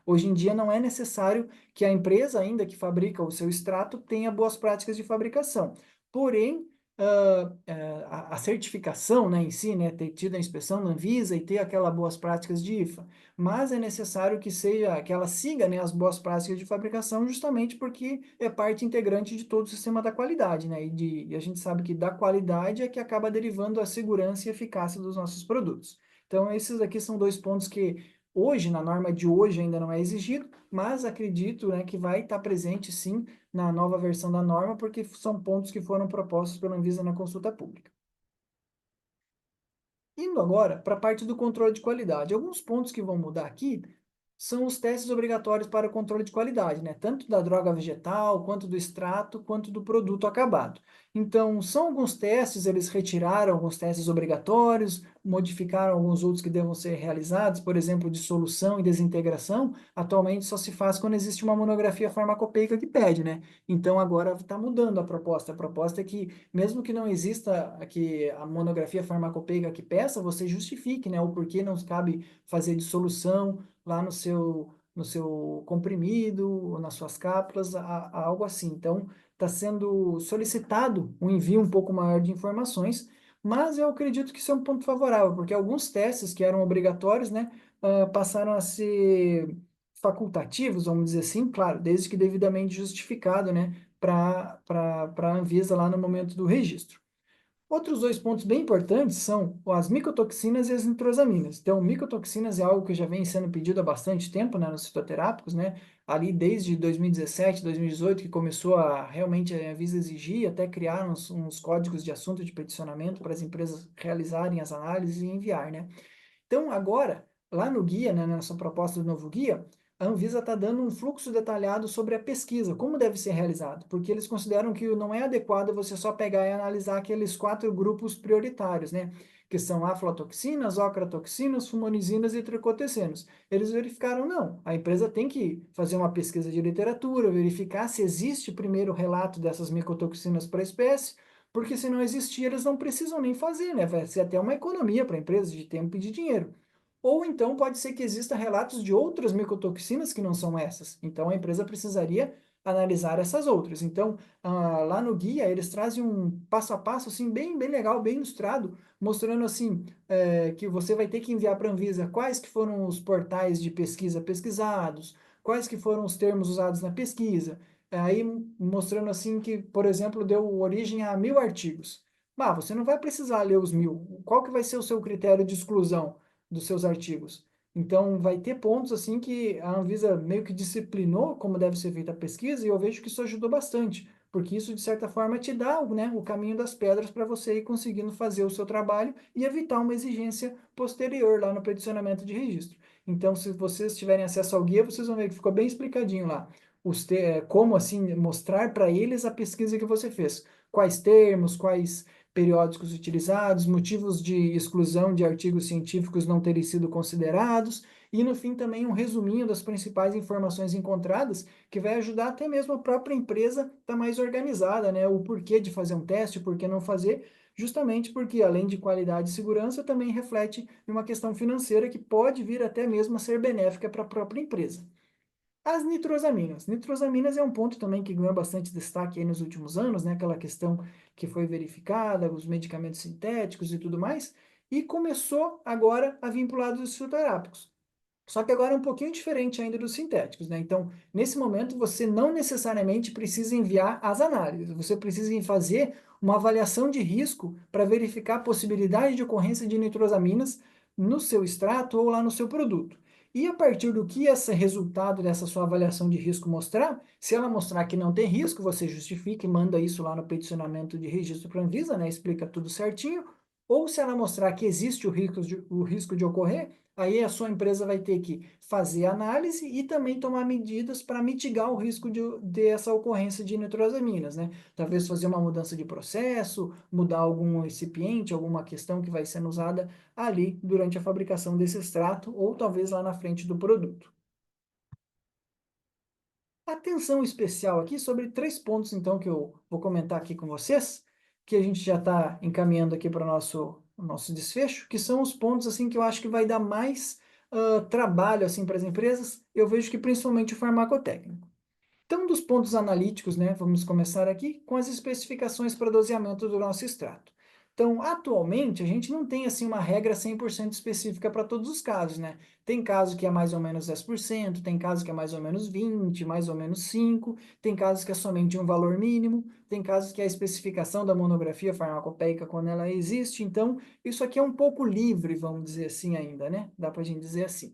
hoje em dia não é necessário que a empresa ainda que fabrica o seu extrato tenha boas práticas de fabricação. Porém, a certificação, né, em si, né, ter tido a inspeção da Anvisa e ter aquelas boas práticas de IFA, mas é necessário que ela siga, né, as boas práticas de fabricação, justamente porque é parte integrante de todo o sistema da qualidade, né, e a gente sabe que da qualidade é que acaba derivando a segurança e eficácia dos nossos produtos. Então, esses aqui são dois pontos que hoje, na norma de hoje, ainda não é exigido, mas acredito, né, que vai estar presente sim na nova versão da norma, porque são pontos que foram propostos pela Anvisa na consulta pública. Indo agora para a parte do controle de qualidade. Alguns pontos que vão mudar aqui são os testes obrigatórios para o controle de qualidade, né? Tanto da droga vegetal, quanto do extrato, quanto do produto acabado. Então, são alguns testes, eles retiraram alguns testes obrigatórios, modificaram alguns outros que devam ser realizados, por exemplo, de solução e desintegração. Atualmente só se faz quando existe uma monografia farmacopeica que pede, né? Então, agora está mudando a proposta. A proposta é que, mesmo que não exista aqui a monografia farmacopeica que peça, você justifique, né, o porquê não cabe fazer dissolução lá no seu comprimido, ou nas suas cápsulas, algo assim. Então, está sendo solicitado um envio um pouco maior de informações, mas eu acredito que isso é um ponto favorável, porque alguns testes que eram obrigatórios, né, passaram a ser facultativos, vamos dizer assim, claro, desde que devidamente justificado, né, para a Anvisa lá no momento do registro. Outros dois pontos bem importantes são as micotoxinas e as nitrosaminas. Então, micotoxinas é algo que já vem sendo pedido há bastante tempo, né, nos fitoterápicos, né? Ali desde 2017, 2018, que começou a realmente a Anvisa exigir, até criar uns códigos de assunto de peticionamento para as empresas realizarem as análises e enviar, né? Então, agora, lá no guia, né, nessa proposta do novo guia, a Anvisa está dando um fluxo detalhado sobre a pesquisa, como deve ser realizado, porque eles consideram que não é adequado você só pegar e analisar aqueles 4 grupos prioritários, né? Que são aflatoxinas, ocratoxinas, fumonizinas e tricotecenos. Eles verificaram, não, a empresa tem que fazer uma pesquisa de literatura, verificar se existe primeiro relato dessas micotoxinas para a espécie, porque se não existir, eles não precisam nem fazer, né? Vai ser até uma economia para a empresa de tempo e de dinheiro. Ou então pode ser que exista relatos de outras micotoxinas que não são essas. Então a empresa precisaria analisar essas outras. Então, lá no guia, eles trazem um passo a passo assim bem, bem legal, bem ilustrado, mostrando assim que você vai ter que enviar para a Anvisa quais que foram os portais de pesquisa pesquisados, quais que foram os termos usados na pesquisa. Aí mostrando assim que, por exemplo, deu origem a 1.000 artigos. Você não vai precisar ler os 1.000. Qual que vai ser o seu critério de exclusão dos seus artigos? Então, vai ter pontos assim que a Anvisa meio que disciplinou como deve ser feita a pesquisa, e eu vejo que isso ajudou bastante, porque isso, de certa forma, te dá, né, o caminho das pedras para você ir conseguindo fazer o seu trabalho e evitar uma exigência posterior lá no peticionamento de registro. Então, se vocês tiverem acesso ao guia, vocês vão ver que ficou bem explicadinho lá. Como assim mostrar para eles a pesquisa que você fez. Quais termos, quais periódicos utilizados, motivos de exclusão de artigos científicos não terem sido considerados, e no fim também um resuminho das principais informações encontradas, que vai ajudar até mesmo a própria empresa a estar mais organizada, né? O porquê de fazer um teste, o porquê não fazer, justamente porque, além de qualidade e segurança, também reflete em uma questão financeira que pode vir até mesmo a ser benéfica para a própria empresa. As nitrosaminas. Nitrosaminas é um ponto também que ganhou bastante destaque aí nos últimos anos, né? Aquela questão que foi verificada, os medicamentos sintéticos e tudo mais, e começou agora a vir para o lado dos fitoterápicos. Só que agora é um pouquinho diferente ainda dos sintéticos, né? Então, nesse momento, você não necessariamente precisa enviar as análises, você precisa fazer uma avaliação de risco para verificar a possibilidade de ocorrência de nitrosaminas no seu extrato ou lá no seu produto. E a partir do que esse resultado dessa sua avaliação de risco mostrar, se ela mostrar que não tem risco, você justifica e manda isso lá no peticionamento de registro para a Anvisa, né? Explica tudo certinho. Ou se ela mostrar que existe o risco de ocorrer, aí a sua empresa vai ter que fazer análise e também tomar medidas para mitigar o risco dessa ocorrência de nitrosaminas, né? Talvez fazer uma mudança de processo, mudar algum recipiente, alguma questão que vai sendo usada ali durante a fabricação desse extrato ou talvez lá na frente do produto. Atenção especial aqui sobre 3 pontos, então, que eu vou comentar aqui com vocês, que a gente já está encaminhando aqui para o nosso desfecho, que são os pontos, assim, que eu acho que vai dar mais trabalho, assim, para as empresas. Eu vejo que principalmente o farmacotécnico. Então, dos pontos analíticos, né, vamos começar aqui com as especificações para doseamento do nosso extrato. Então, atualmente, a gente não tem assim uma regra 100% específica para todos os casos, né? Tem caso que é mais ou menos 10%, tem caso que é mais ou menos 20, mais ou menos 5, tem casos que é somente um valor mínimo, tem casos que é a especificação da monografia farmacopeica quando ela existe. Então, isso aqui é um pouco livre, vamos dizer assim ainda, né? Dá para a gente dizer assim.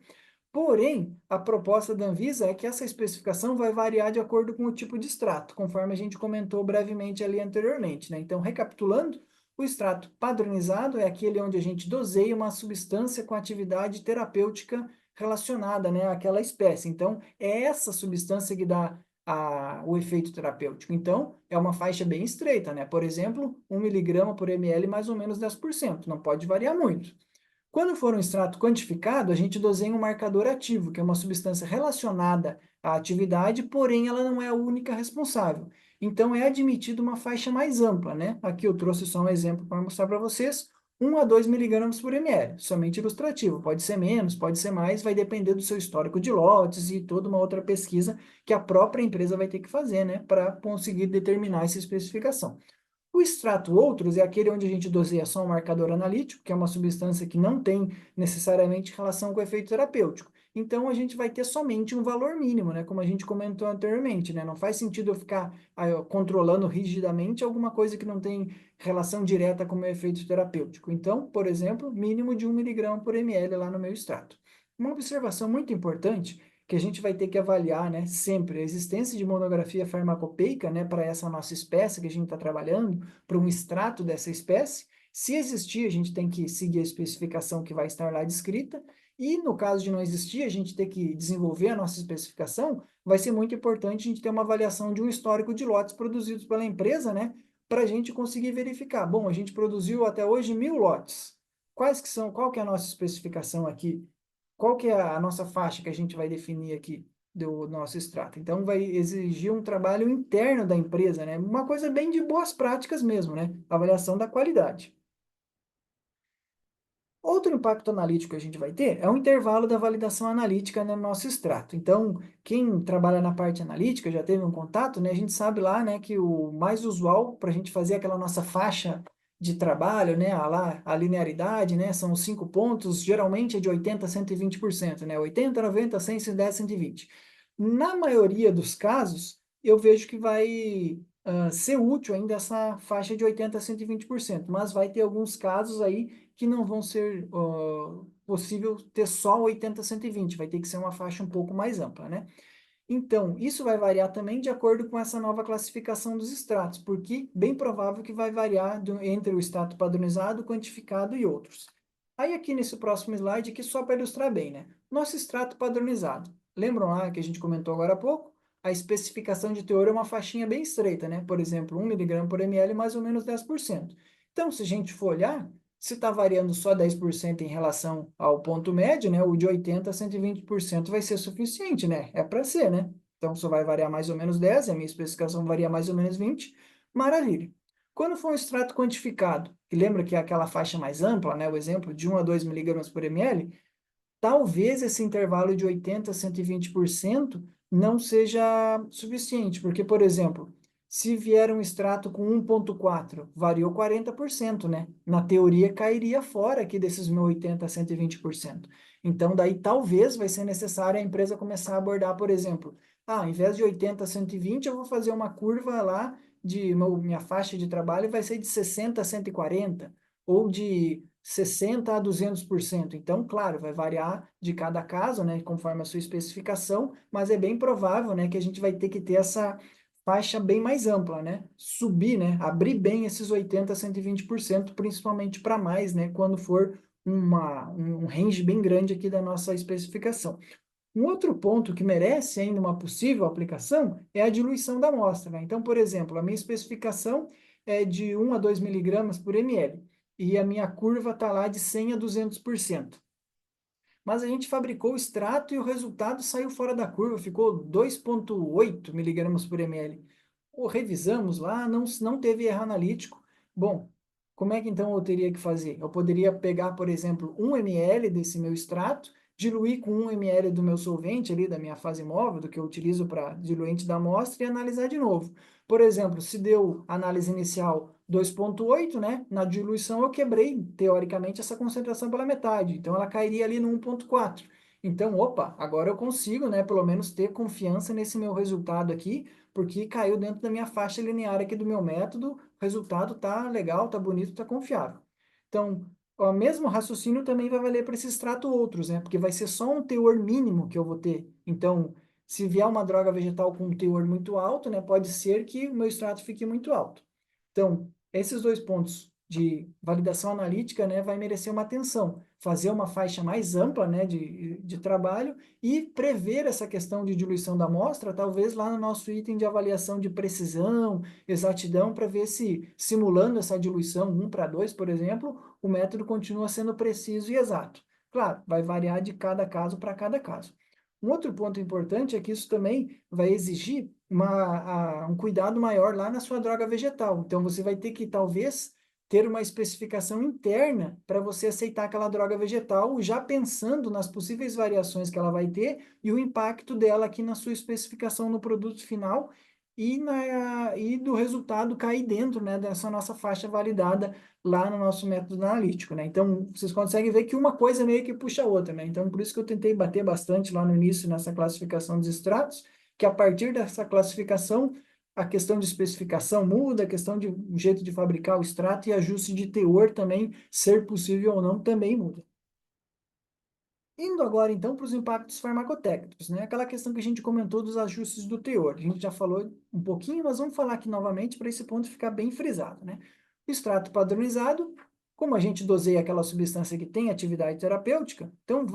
Porém, a proposta da Anvisa é que essa especificação vai variar de acordo com o tipo de extrato, conforme a gente comentou brevemente ali anteriormente, né? Então, recapitulando, o extrato padronizado é aquele onde a gente doseia uma substância com atividade terapêutica relacionada, né, àquela espécie. Então, é essa substância que dá o efeito terapêutico. Então, é uma faixa bem estreita, né? Por exemplo, 1 mg por ml, mais ou menos 10%. Não pode variar muito. Quando for um extrato quantificado, a gente doseia um marcador ativo, que é uma substância relacionada à atividade, porém ela não é a única responsável. Então é admitido uma faixa mais ampla, né? Aqui eu trouxe só um exemplo para mostrar para vocês, 1 a 2 mg por ml, somente ilustrativo. Pode ser menos, pode ser mais, vai depender do seu histórico de lotes e toda uma outra pesquisa que a própria empresa vai ter que fazer, né, para conseguir determinar essa especificação. O extrato outros é aquele onde a gente doseia só um marcador analítico, que é uma substância que não tem necessariamente relação com o efeito terapêutico. Então, a gente vai ter somente um valor mínimo, né? Como a gente comentou anteriormente, né? Não faz sentido eu ficar controlando rigidamente alguma coisa que não tem relação direta com o meu efeito terapêutico. Então, por exemplo, mínimo de 1 mg por ml lá no meu extrato. Uma observação muito importante que a gente vai ter que avaliar, né, sempre a existência de monografia farmacopeica, né, para essa nossa espécie que a gente está trabalhando, para um extrato dessa espécie. Se existir, a gente tem que seguir a especificação que vai estar lá descrita, e no caso de não existir, a gente ter que desenvolver a nossa especificação, vai ser muito importante a gente ter uma avaliação de um histórico de lotes produzidos pela empresa, né, para a gente conseguir verificar. Bom, a gente produziu até hoje 1.000 lotes. Qual que é a nossa especificação aqui? Qual que é a nossa faixa que a gente vai definir aqui do nosso extrato? Então, vai exigir um trabalho interno da empresa, né? Uma coisa bem de boas práticas mesmo, né? Avaliação da qualidade. Outro impacto analítico que a gente vai ter é o intervalo da validação analítica no nosso extrato. Então, quem trabalha na parte analítica já teve um contato, né? A gente sabe lá, né, que o mais usual para a gente fazer aquela nossa faixa de trabalho, né, a linearidade, né, são os 5 pontos, geralmente é de 80 a 120%, né? 80, 90, 100, 110, 120. Na maioria dos casos, eu vejo que vai ser útil ainda essa faixa de 80 a 120%, mas vai ter alguns casos aí que não vão ser possível ter só 80 a 120, vai ter que ser uma faixa um pouco mais ampla, né? Então, isso vai variar também de acordo com essa nova classificação dos extratos, porque bem provável que vai variar entre o extrato padronizado, quantificado e outros. Aí aqui nesse próximo slide, aqui só para ilustrar bem, né? Nosso extrato padronizado. Lembram lá que a gente comentou agora há pouco? A especificação de teor é uma faixinha bem estreita, né? Por exemplo, 1 mg por ml, mais ou menos 10%. Então, se a gente for olhar, se está variando só 10% em relação ao ponto médio, né, o de 80% a 120% vai ser suficiente, né? É para ser, né? Então, só vai variar mais ou menos 10, a minha especificação varia mais ou menos 20, maravilha. Quando for um extrato quantificado, que lembra que é aquela faixa mais ampla, né, o exemplo de 1 a 2 miligramas por ml, talvez esse intervalo de 80% a 120% não seja suficiente, porque, por exemplo, se vier um extrato com 1,4, variou 40%, né? Na teoria, cairia fora aqui desses meu 80% a 120%. Então, daí talvez vai ser necessário a empresa começar a abordar, por exemplo, ao invés de 80 a 120, eu vou fazer uma curva lá minha faixa de trabalho vai ser de 60 a 140, ou de 60 a 200%. Então, claro, vai variar de cada caso, né, conforme a sua especificação, mas é bem provável, né, que a gente vai ter que ter essa faixa bem mais ampla, né? Subir, né, abrir bem esses 80 a 120%, principalmente para mais, né, quando for um range bem grande aqui da nossa especificação. Um outro ponto que merece ainda uma possível aplicação é a diluição da amostra, né? Então, por exemplo, a minha especificação é de 1 a 2 miligramas por ml e a minha curva está lá de 100 a 200%. Mas a gente fabricou o extrato e o resultado saiu fora da curva, ficou 2,8 miligramas por ml. Revisamos lá, não teve erro analítico. Bom, como é que então eu teria que fazer? Eu poderia pegar, por exemplo, 1 ml desse meu extrato, diluir com 1 ml do meu solvente ali, da minha fase móvel, do que eu utilizo para diluente da amostra, e analisar de novo. Por exemplo, se deu análise inicial 2,8, né? Na diluição eu quebrei, teoricamente, essa concentração pela metade. Então, ela cairia ali no 1,4. Então, opa, agora eu consigo, né, pelo menos ter confiança nesse meu resultado aqui, porque caiu dentro da minha faixa linear aqui do meu método, o resultado tá legal, tá bonito, tá confiável. Então, o mesmo raciocínio também vai valer para esse extrato outros, né? Porque vai ser só um teor mínimo que eu vou ter. Então, se vier uma droga vegetal com um teor muito alto, né, pode ser que o meu extrato fique muito alto. Então, esses dois pontos de validação analítica, né, vai merecer uma atenção. Fazer uma faixa mais ampla, né, de trabalho e prever essa questão de diluição da amostra, talvez lá no nosso item de avaliação de precisão, exatidão, para ver se, simulando essa diluição 1:2, por exemplo, o método continua sendo preciso e exato. Claro, vai variar de cada caso para cada caso. Um outro ponto importante é que isso também vai exigir um cuidado maior lá na sua droga vegetal. Então, você vai ter que, talvez, ter uma especificação interna para você aceitar aquela droga vegetal, já pensando nas possíveis variações que ela vai ter e o impacto dela aqui na sua especificação no produto final e do resultado cair dentro, né, dessa nossa faixa validada lá no nosso método analítico, né? Então, vocês conseguem ver que uma coisa meio que puxa a outra, né? Então, por isso que eu tentei bater bastante lá no início nessa classificação dos extratos, que a partir dessa classificação, a questão de especificação muda, a questão de o jeito de fabricar o extrato e ajuste de teor também, ser possível ou não, também muda. Indo agora, então, para os impactos farmacotécnicos, né? Aquela questão que a gente comentou dos ajustes do teor. A gente já falou um pouquinho, mas vamos falar aqui novamente para esse ponto ficar bem frisado, né? O extrato padronizado, como a gente doseia aquela substância que tem atividade terapêutica, então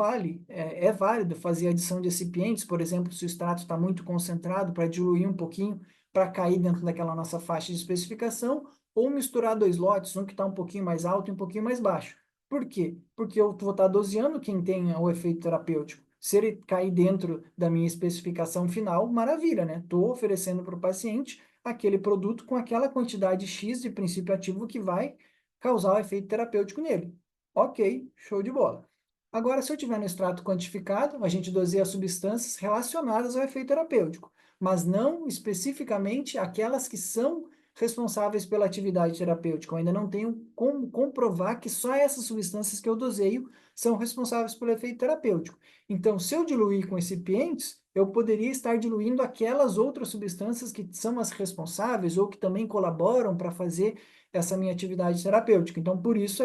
é válido fazer adição de recipientes, por exemplo, se o extrato está muito concentrado, para diluir um pouquinho, para cair dentro daquela nossa faixa de especificação, ou misturar dois lotes, um que está um pouquinho mais alto e um pouquinho mais baixo. Por quê? Porque eu vou estar doseando quem tem o efeito terapêutico. Se ele cair dentro da minha especificação final, maravilha, né? Estou oferecendo para o paciente aquele produto com aquela quantidade X de princípio ativo que vai causar o efeito terapêutico nele. Ok, show de bola. Agora, se eu tiver no extrato quantificado, a gente doseia substâncias relacionadas ao efeito terapêutico, mas não especificamente aquelas que são responsáveis pela atividade terapêutica. Eu ainda não tenho como comprovar que só essas substâncias que eu doseio são responsáveis pelo efeito terapêutico. Então, se eu diluir com recipientes, eu poderia estar diluindo aquelas outras substâncias que são as responsáveis ou que também colaboram para fazer essa minha atividade terapêutica. Então, por isso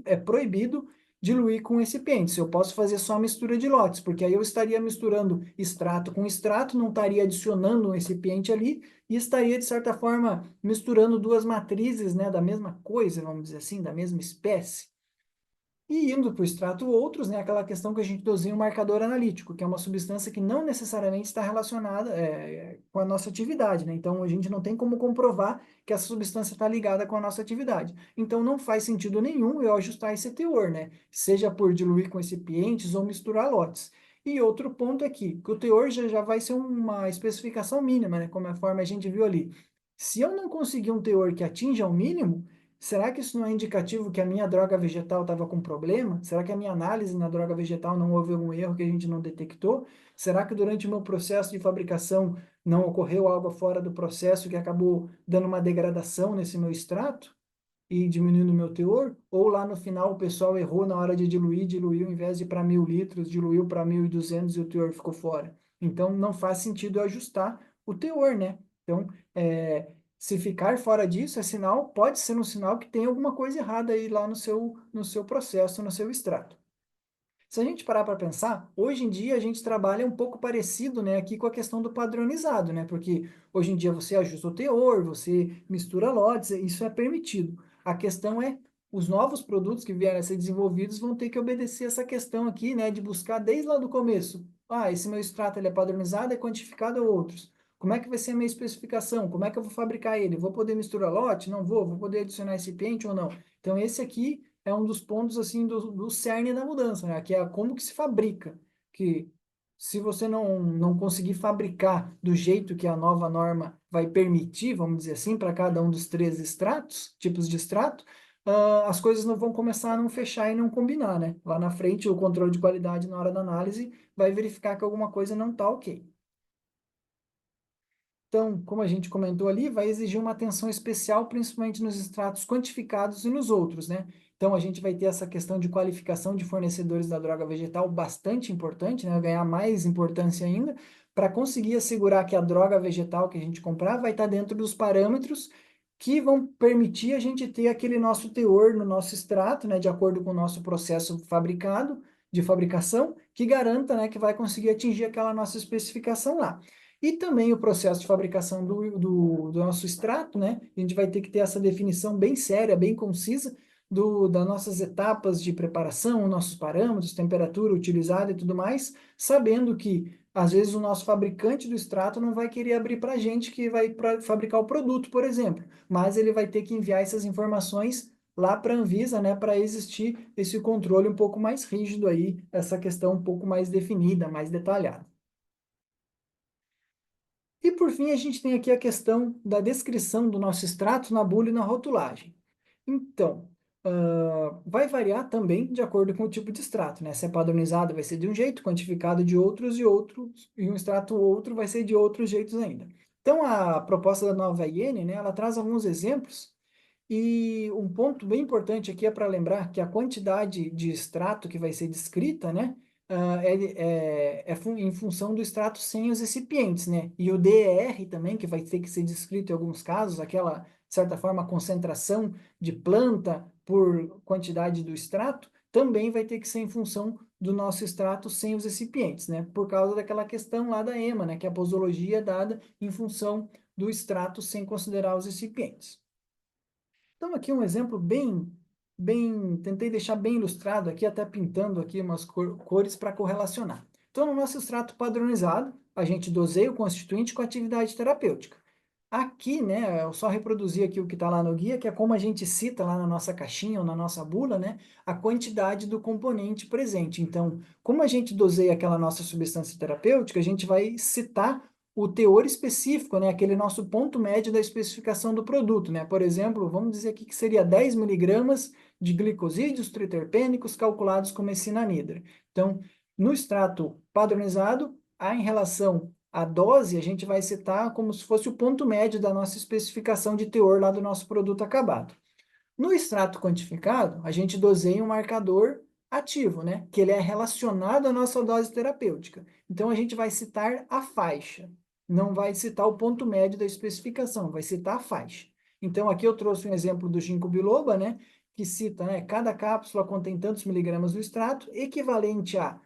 é proibido diluir com recipientes. Eu posso fazer só mistura de lotes, porque aí eu estaria misturando extrato com extrato, não estaria adicionando um recipiente ali, e estaria, de certa forma, misturando duas matrizes, né, da mesma coisa, vamos dizer assim, da mesma espécie. E indo para o extrato outros, né, aquela questão que a gente doseia um marcador analítico, que é uma substância que não necessariamente está relacionada com a nossa atividade, né? Então, a gente não tem como comprovar que essa substância está ligada com a nossa atividade. Então, não faz sentido nenhum eu ajustar esse teor, né? Seja por diluir com recipientes ou misturar lotes. E outro ponto aqui, que o teor já vai ser uma especificação mínima, né? Como a forma a gente viu ali. Se eu não conseguir um teor que atinja o mínimo, será que isso não é indicativo que a minha droga vegetal estava com problema? Será que a minha análise na droga vegetal não houve algum erro que a gente não detectou? Será que durante o meu processo de fabricação não ocorreu algo fora do processo que acabou dando uma degradação nesse meu extrato e diminuindo o meu teor? Ou lá no final o pessoal errou na hora de diluir, diluiu ao invés de para 1.000 litros, diluiu para 1.200 e o teor ficou fora. Então não faz sentido eu ajustar o teor, né? Então, se ficar fora disso, é sinal, pode ser um sinal que tem alguma coisa errada aí lá no seu processo, no seu extrato. Se a gente parar para pensar, hoje em dia a gente trabalha um pouco parecido, né, aqui com a questão do padronizado, né, porque hoje em dia você ajusta o teor, você mistura lotes, isso é permitido. A questão é, os novos produtos que vierem a ser desenvolvidos vão ter que obedecer essa questão aqui, né, de buscar desde lá do começo. Ah, esse meu extrato ele é padronizado, é quantificado ou outros. Como é que vai ser a minha especificação? Como é que eu vou fabricar ele? Vou poder misturar lote? Não vou. Vou poder adicionar recipiente ou não? Então, esse aqui é um dos pontos assim do cerne da mudança, né? Que é como que se fabrica. Que se você não conseguir fabricar do jeito que a nova norma vai permitir, vamos dizer assim, para cada um dos três extratos, tipos de extrato, as coisas não vão começar a não fechar e não combinar, né? Lá na frente, o controle de qualidade, na hora da análise, vai verificar que alguma coisa não está ok. Então, como a gente comentou ali, vai exigir uma atenção especial, principalmente nos extratos quantificados e nos outros, né? Então, a gente vai ter essa questão de qualificação de fornecedores da droga vegetal bastante importante, né? Ganhar mais importância ainda, para conseguir assegurar que a droga vegetal que a gente comprar vai estar dentro dos parâmetros que vão permitir a gente ter aquele nosso teor no nosso extrato, né? De acordo com o nosso processo fabricado, de fabricação, que garanta, né, que vai conseguir atingir aquela nossa especificação lá. E também o processo de fabricação do nosso extrato, né? A gente vai ter que ter essa definição bem séria, bem concisa, das nossas etapas de preparação, nossos parâmetros, temperatura utilizada e tudo mais, sabendo que, às vezes, o nosso fabricante do extrato não vai querer abrir para a gente que vai fabricar o produto, por exemplo, mas ele vai ter que enviar essas informações lá para a Anvisa, né, para existir esse controle um pouco mais rígido aí, essa questão um pouco mais definida, mais detalhada. E por fim, a gente tem aqui a questão da descrição do nosso extrato na bula e na rotulagem. Então, vai variar também de acordo com o tipo de extrato, né? Se é padronizado, vai ser de um jeito, quantificado de outros, e um extrato outro vai ser de outros jeitos ainda. Então, a proposta da nova IN, né, ela traz alguns exemplos, e um ponto bem importante aqui é para lembrar que a quantidade de extrato que vai ser descrita, né, em função do extrato sem os recipientes, né? E o DER também, que vai ter que ser descrito em alguns casos, aquela, de certa forma, concentração de planta por quantidade do extrato, também vai ter que ser em função do nosso extrato sem os recipientes, né? Por causa daquela questão lá da EMA, né? Que a posologia é dada em função do extrato sem considerar os recipientes. Então, aqui um exemplo tentei deixar bem ilustrado aqui, até pintando aqui umas cores para correlacionar. Então, no nosso extrato padronizado, a gente doseia o constituinte com atividade terapêutica. Aqui, né, eu só reproduzi aqui o que está lá no guia, que é como a gente cita lá na nossa caixinha ou na nossa bula, né, a quantidade do componente presente. Então, como a gente doseia aquela nossa substância terapêutica, a gente vai citar o teor específico, né, aquele nosso ponto médio da especificação do produto, né? Por exemplo, vamos dizer aqui que seria 10 miligramas de glicosídeos triterpênicos calculados com mecina anidra. Então, no extrato padronizado, em relação à dose, a gente vai citar como se fosse o ponto médio da nossa especificação de teor lá do nosso produto acabado. No extrato quantificado, a gente doseia um marcador ativo, né? Que ele é relacionado à nossa dose terapêutica. Então, a gente vai citar a faixa, não vai citar o ponto médio da especificação, vai citar a faixa. Então, aqui eu trouxe um exemplo do ginkgo biloba, né? Que cita, né? Cada cápsula contém tantos miligramas do extrato, equivalente a,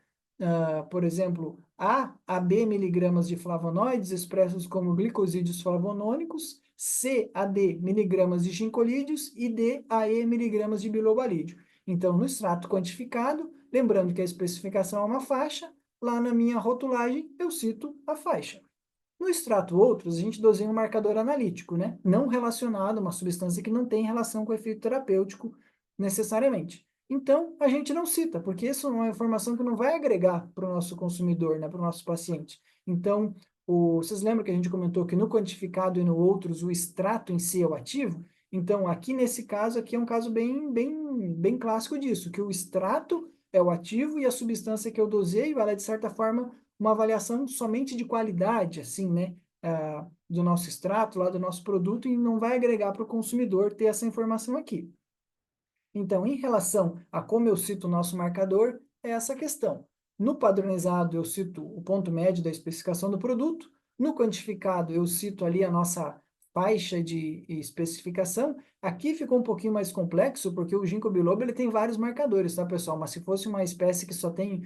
por exemplo, a B miligramas de flavonoides expressos como glicosídeos flavonônicos, C a D miligramas de gincolídeos e D a E miligramas de bilobalídeo. Então, no extrato quantificado, lembrando que a especificação é uma faixa, lá na minha rotulagem eu cito a faixa. No extrato outros, a gente doseia um marcador analítico, né? Não relacionado a uma substância que não tem relação com o efeito terapêutico necessariamente. Então, a gente não cita, porque isso é uma informação que não vai agregar para o nosso consumidor, né? Para o nosso paciente. Então, vocês lembram que a gente comentou que no quantificado e no outros o extrato em si é o ativo? Então, aqui nesse caso, aqui é um caso bem clássico disso, que o extrato é o ativo e a substância que eu doseio, ela é, de certa forma, uma avaliação somente de qualidade, assim, né, do nosso extrato, lá do nosso produto, e não vai agregar para o consumidor ter essa informação aqui. Então, em relação a como eu cito o nosso marcador, é essa questão. No padronizado, eu cito o ponto médio da especificação do produto. No quantificado, eu cito ali a nossa faixa de especificação. Aqui ficou um pouquinho mais complexo, porque o ginkgo biloba ele tem vários marcadores, tá, pessoal? Mas se fosse uma espécie que só tem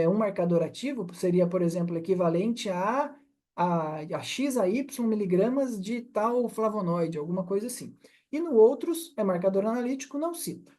um marcador ativo, seria, por exemplo, equivalente a X a Y miligramas de tal flavonoide, alguma coisa assim. E no outros, é marcador analítico, não cita.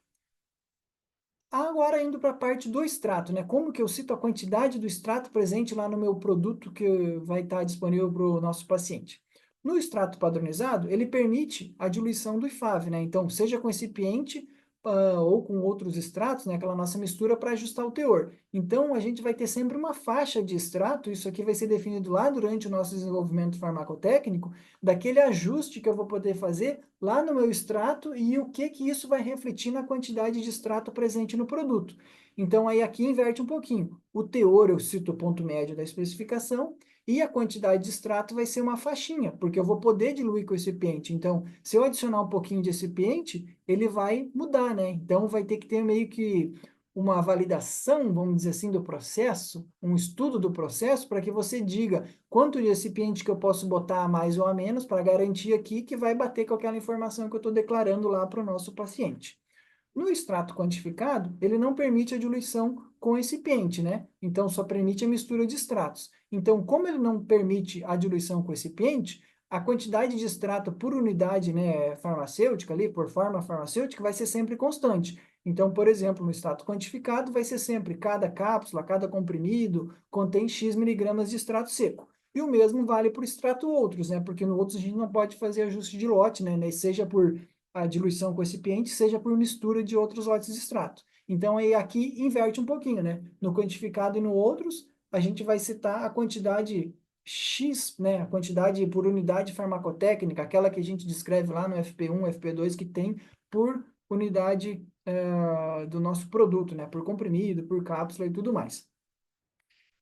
Agora indo para a parte do extrato, né? Como que eu cito a quantidade do extrato presente lá no meu produto que vai estar disponível para o nosso paciente? No extrato padronizado, ele permite a diluição do IFAV, né? Então, seja com recipiente ou com outros extratos, né, aquela nossa mistura para ajustar o teor. Então, a gente vai ter sempre uma faixa de extrato, isso aqui vai ser definido lá durante o nosso desenvolvimento farmacotécnico, daquele ajuste que eu vou poder fazer lá no meu extrato e o que que isso vai refletir na quantidade de extrato presente no produto. Então, aí aqui inverte um pouquinho. O teor, eu cito o ponto médio da especificação, e a quantidade de extrato vai ser uma faixinha, porque eu vou poder diluir com o recipiente. Então, se eu adicionar um pouquinho de recipiente, ele vai mudar, né? Então, vai ter que ter meio que uma validação, vamos dizer assim, do processo, um estudo do processo, para que você diga quanto de recipiente que eu posso botar a mais ou a menos, para garantir aqui que vai bater com aquela informação que eu estou declarando lá para o nosso paciente. No extrato quantificado, ele não permite a diluição com recipiente, né? Então, só permite a mistura de extratos. Então, como ele não permite a diluição com recipiente, a quantidade de extrato por unidade, né, farmacêutica ali, por forma farmacêutica, vai ser sempre constante. Então, por exemplo, no extrato quantificado, vai ser sempre cada cápsula, cada comprimido contém X miligramas de extrato seco. E o mesmo vale para o extrato outros, né? Porque no outros a gente não pode fazer ajuste de lote, né? Seja por a diluição com recipiente, seja por mistura de outros lotes de extrato. Então, aí aqui inverte um pouquinho, né? No quantificado e no outros, a gente vai citar a quantidade X, né? A quantidade por unidade farmacotécnica, aquela que a gente descreve lá no FP1, FP2, que tem por unidade do nosso produto, né? Por comprimido, por cápsula e tudo mais.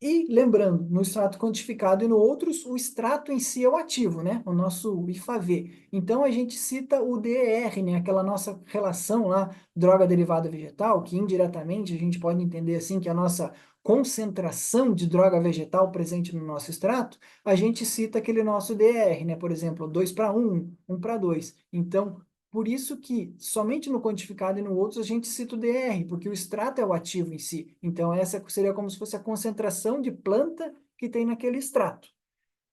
E lembrando, no extrato quantificado e no outros, o extrato em si é o ativo, né? O nosso IFAV. Então a gente cita o DER, né? Aquela nossa relação lá, droga derivada vegetal, que indiretamente a gente pode entender assim que a nossa concentração de droga vegetal presente no nosso extrato, a gente cita aquele nosso DER, né? Por exemplo, 2 para 1, 1 para 2. Então, por isso que somente no quantificado e no outros a gente cita o DR, porque o extrato é o ativo em si. Então, essa seria como se fosse a concentração de planta que tem naquele extrato.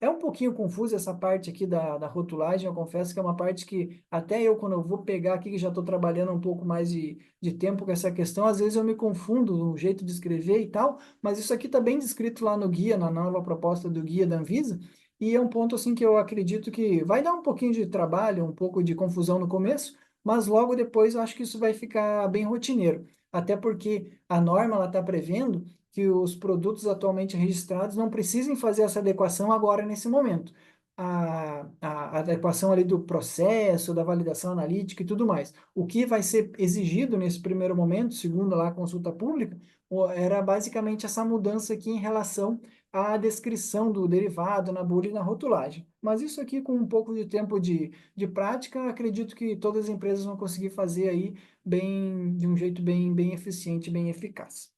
É um pouquinho confuso essa parte aqui da rotulagem, eu confesso que é uma parte que até eu, quando eu vou pegar aqui, que já estou trabalhando um pouco mais de tempo com essa questão, às vezes eu me confundo no jeito de escrever e tal, mas isso aqui está bem descrito lá no guia, na nova proposta do guia da Anvisa, e é um ponto assim que eu acredito que vai dar um pouquinho de trabalho, um pouco de confusão no começo, mas logo depois eu acho que isso vai ficar bem rotineiro. Até porque a norma está prevendo que os produtos atualmente registrados não precisem fazer essa adequação agora nesse momento. A adequação ali do processo, da validação analítica e tudo mais. O que vai ser exigido nesse primeiro momento, segundo lá a consulta pública, era basicamente essa mudança aqui em relação à descrição do derivado na bula e na rotulagem. Mas isso aqui, com um pouco de tempo de prática, acredito que todas as empresas vão conseguir fazer aí bem, de um jeito bem eficiente, bem eficaz.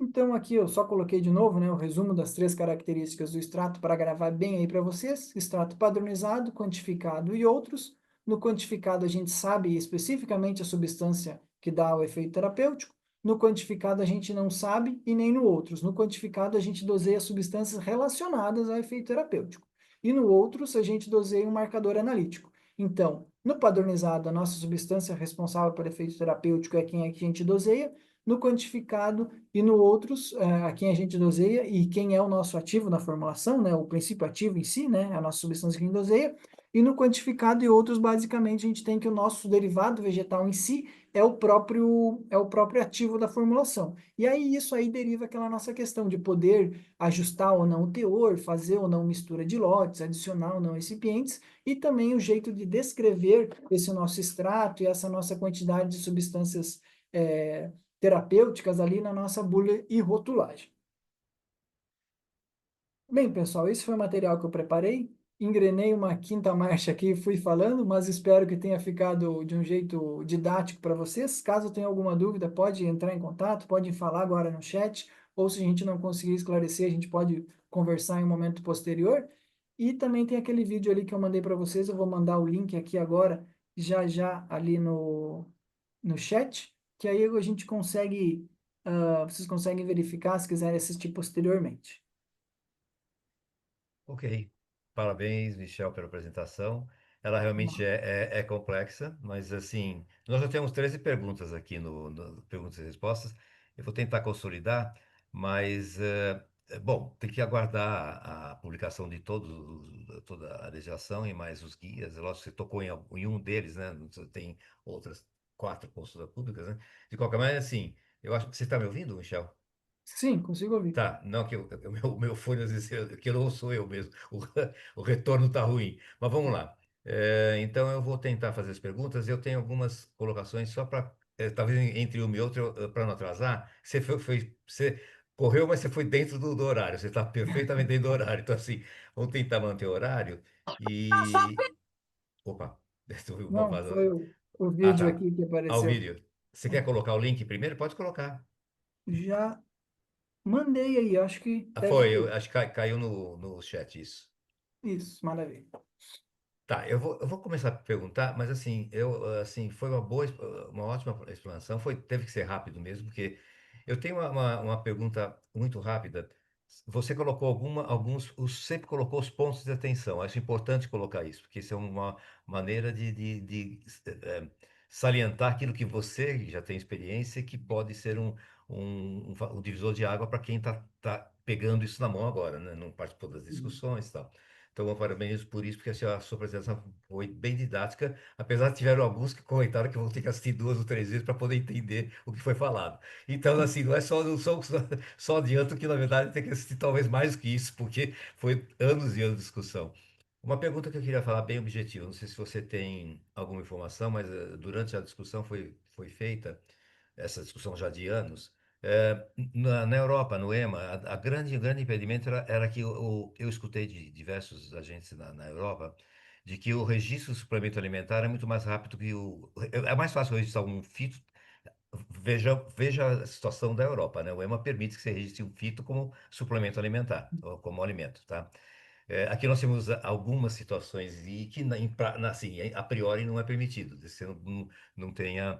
Então aqui eu só coloquei de novo, né, o resumo das três características do extrato para gravar bem aí para vocês. Extrato padronizado, quantificado e outros. No quantificado a gente sabe especificamente a substância que dá o efeito terapêutico. No quantificado a gente não sabe e nem no outros. No quantificado a gente doseia substâncias relacionadas ao efeito terapêutico. E no outros a gente doseia um marcador analítico. Então, no padronizado, a nossa substância responsável pelo efeito terapêutico é quem é que a gente doseia. No quantificado e no outros, a quem a gente doseia e quem é o nosso ativo na formulação, né, o princípio ativo em si, né, a nossa substância que a gente doseia, e no quantificado e outros, basicamente, a gente tem que o nosso derivado vegetal em si é o próprio ativo da formulação. E aí isso aí deriva aquela nossa questão de poder ajustar ou não o teor, fazer ou não mistura de lotes, adicionar ou não recipientes, e também o jeito de descrever esse nosso extrato e essa nossa quantidade de substâncias terapêuticas ali na nossa bula e rotulagem. Bem, pessoal, esse foi o material que eu preparei. Engrenei uma quinta marcha aqui e fui falando, mas espero que tenha ficado de um jeito didático para vocês. Caso tenha alguma dúvida, pode entrar em contato, pode falar agora no chat, ou se a gente não conseguir esclarecer, a gente pode conversar em um momento posterior. E também tem aquele vídeo ali que eu mandei para vocês, eu vou mandar o link aqui agora, já já ali no chat, que aí a gente consegue, vocês conseguem verificar se quiserem assistir posteriormente. Ok. Parabéns, Michel, pela apresentação. Ela realmente é complexa, mas assim, nós já temos 13 perguntas aqui no Perguntas e Respostas. Eu vou tentar consolidar, mas Bom, tem que aguardar a publicação de toda a legislação e mais os guias. Lógico, você tocou em um deles, né? Tem outras quatro consultas públicas, né? De qualquer maneira, assim, eu acho que você está me ouvindo, Michel? Sim, consigo ouvir. Tá, não, que o meu fone, às vezes, que eu não sou eu mesmo, o retorno está ruim. Mas vamos lá. Então, eu vou tentar fazer as perguntas. Eu tenho algumas colocações só para, talvez entre uma e outra, para não atrasar. Você correu, mas você foi dentro do horário. Você está perfeitamente dentro do horário. Então, assim, vamos tentar manter o horário. E. Opa, uma Não, foi vazão. o Ah, vídeo tá. aqui que Ao apareceu. vídeo. Você quer colocar o link primeiro? Pode colocar. Já mandei aí, acho que Ah, deve foi, ter. eu acho que caiu no chat isso. Isso, maravilha. Tá, eu vou começar a perguntar, mas assim, assim, foi uma ótima explanação, teve que ser rápido mesmo, porque eu tenho uma pergunta muito rápida. Você colocou sempre colocou os pontos de atenção. Acho importante colocar isso, porque isso é uma maneira salientar aquilo que você já tem experiência, que pode ser um divisor de água para quem está pegando isso na mão agora, né? Não participou das Uhum. discussões e tal. Então, eu parabenizo por isso, porque a sua apresentação foi bem didática, apesar de tiveram alguns que comentaram que vão ter que assistir duas ou três vezes para poder entender o que foi falado. Então, assim, não é só, não só, só adianto que, na verdade, tem que assistir talvez mais do que isso, porque foi anos e anos de discussão. Uma pergunta que eu queria falar bem objetiva, não sei se você tem alguma informação, mas durante a discussão foi feita essa discussão já de anos. Na Europa, no EMA, o grande impedimento era que eu escutei de diversos agentes na Europa de que o registro do suplemento alimentar é muito mais rápido que o. É mais fácil registrar um fito. Veja a situação da Europa, né? O EMA permite que você registre um fito como suplemento alimentar, ou como alimento, tá? Aqui nós temos algumas situações e que, assim, a priori não é permitido. Você não tenha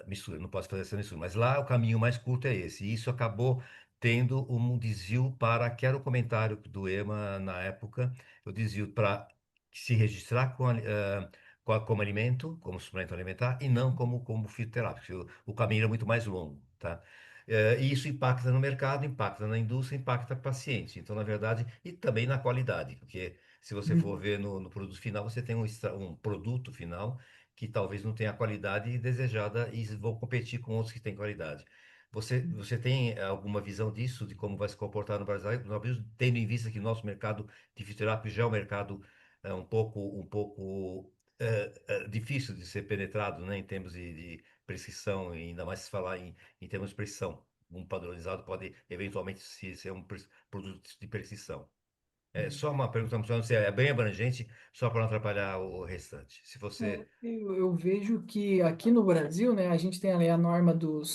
mistura, não posso fazer essa mistura. Mas lá o caminho mais curto é esse. E isso acabou tendo um desvio para, que era o comentário do EMA na época, o desvio para se registrar como alimento, como suplemento alimentar, e não como fitoterápico. O caminho era muito mais longo, tá? E isso impacta no mercado, impacta na indústria, impacta o paciente. Então, na verdade, e também na qualidade, porque se você for Uhum. ver no produto final, você tem um produto final que talvez não tenha a qualidade desejada e vão competir com outros que têm qualidade. Você tem alguma visão disso, de como vai se comportar no Brasil, tendo em vista que nosso mercado de fisioterapia já é um mercado um pouco difícil de ser penetrado, né, em termos de prescrição, e ainda mais se falar em termos de prescrição. Um padronizado pode eventualmente ser um produto de prescrição. É Uhum. só uma pergunta, não sei, é bem abrangente, só para não atrapalhar o restante. Se você. Eu vejo que aqui no Brasil, né, a gente tem ali a norma dos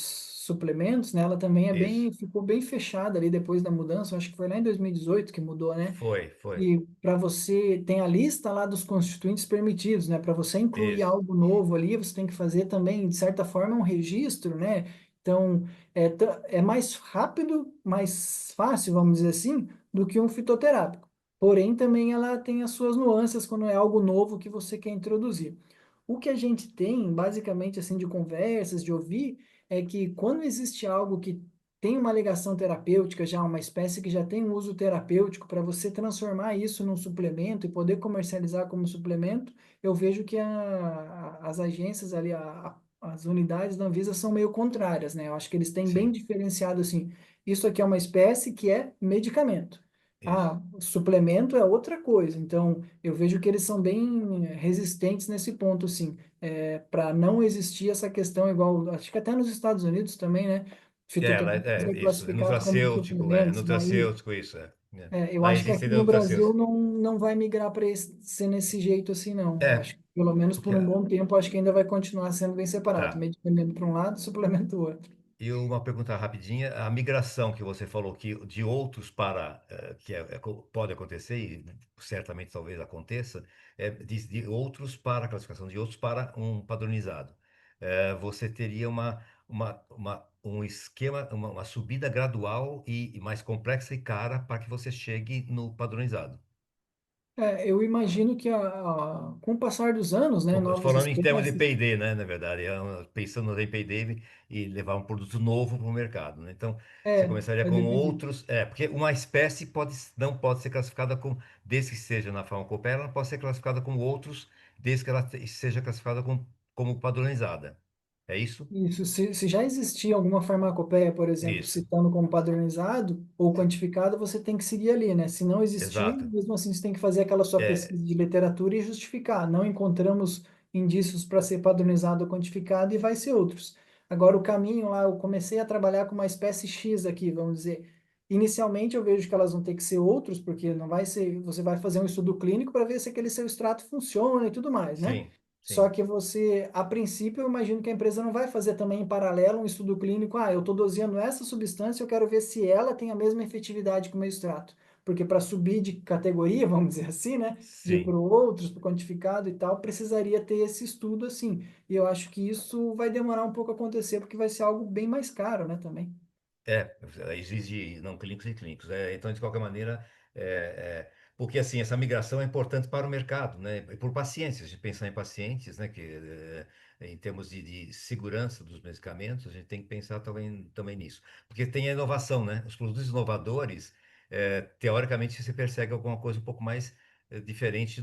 suplementos, né, ela também Isso. ficou bem fechada ali depois da mudança, eu acho que foi lá em 2018 que mudou, né? Foi. E para você, tem a lista lá dos constituintes permitidos, né? Para você incluir Isso. algo novo ali, você tem que fazer também, de certa forma, um registro, né? Então, é mais rápido, mais fácil, vamos dizer assim, do que um fitoterápico. Porém, também ela tem as suas nuances quando é algo novo que você quer introduzir. O que a gente tem, basicamente, assim, de conversas, de ouvir, é que quando existe algo que tem uma ligação terapêutica já, uma espécie que já tem um uso terapêutico, para você transformar isso num suplemento e poder comercializar como suplemento, eu vejo que as agências ali, as unidades da Anvisa são meio contrárias, né? Eu acho que eles têm bem Sim. diferenciado assim, isso aqui é uma espécie que é medicamento. Isso. Ah, suplemento é outra coisa. Então, eu vejo que eles são bem resistentes nesse ponto, assim, para não existir essa questão igual, acho que até nos Estados Unidos também, né? Fitoterápicos é Isso. classificado como suplementos, né? E Nutracêutico, isso. eu Lá acho que existem aqui no Brasil nutracêuticos. não vai migrar para ser nesse jeito assim, não. Eu acho É, que pelo menos porque. por um bom tempo, acho que ainda vai continuar sendo bem separado. Tá. Medicamento para um lado, suplemento do outro. E uma pergunta rapidinha, a migração que você falou que de outros para, pode acontecer, e certamente talvez aconteça, de outros para a classificação de outros para um padronizado. Você teria um esquema, uma subida gradual e mais complexa e cara para que você chegue no padronizado. Eu imagino que com o passar dos anos, né, novas Falando em termos de espécies, P&D, né, na verdade, pensando em P&D e levar um produto novo para o mercado, né? Então, você começaria vai com depender. outros, porque uma espécie não pode ser classificada como, desde que seja na farmacopeia, ela não pode ser classificada como outros, desde que ela seja classificada como padronizada. É isso? Isso, se já existia alguma farmacopeia, por exemplo, Isso. citando como padronizado ou quantificado, você tem que seguir ali, né? Se não existir, Exato. mesmo assim, você tem que fazer aquela sua É, pesquisa de literatura e justificar. Não encontramos indícios para ser padronizado ou quantificado e vai ser outros. Agora, o caminho lá, eu comecei a trabalhar com uma espécie X aqui, vamos dizer. Inicialmente, eu vejo que elas vão ter que ser outros, porque não vai ser, você vai fazer um estudo clínico para ver se aquele seu extrato funciona e tudo mais, né? sim, Só sim, que você, a princípio, eu imagino que a empresa não vai fazer também em paralelo um estudo clínico. Eu estou doseando essa substância, eu quero ver se ela tem a mesma efetividade que o meu extrato. Porque para subir de categoria, vamos dizer assim, né, de ir sim. para outros, para quantificado e tal, precisaria ter esse estudo assim. E eu acho que isso vai demorar um pouco a acontecer, porque vai ser algo bem mais caro, né, também. Exige não clínicos e clínicos. Então, de qualquer maneira, é, porque assim, essa migração é importante para o mercado, né? E por pacientes, a gente pensar em pacientes, né? Em termos de segurança dos medicamentos, a gente tem que pensar também nisso. Porque tem a inovação, né? Os produtos inovadores, teoricamente, você persegue alguma coisa um pouco mais diferente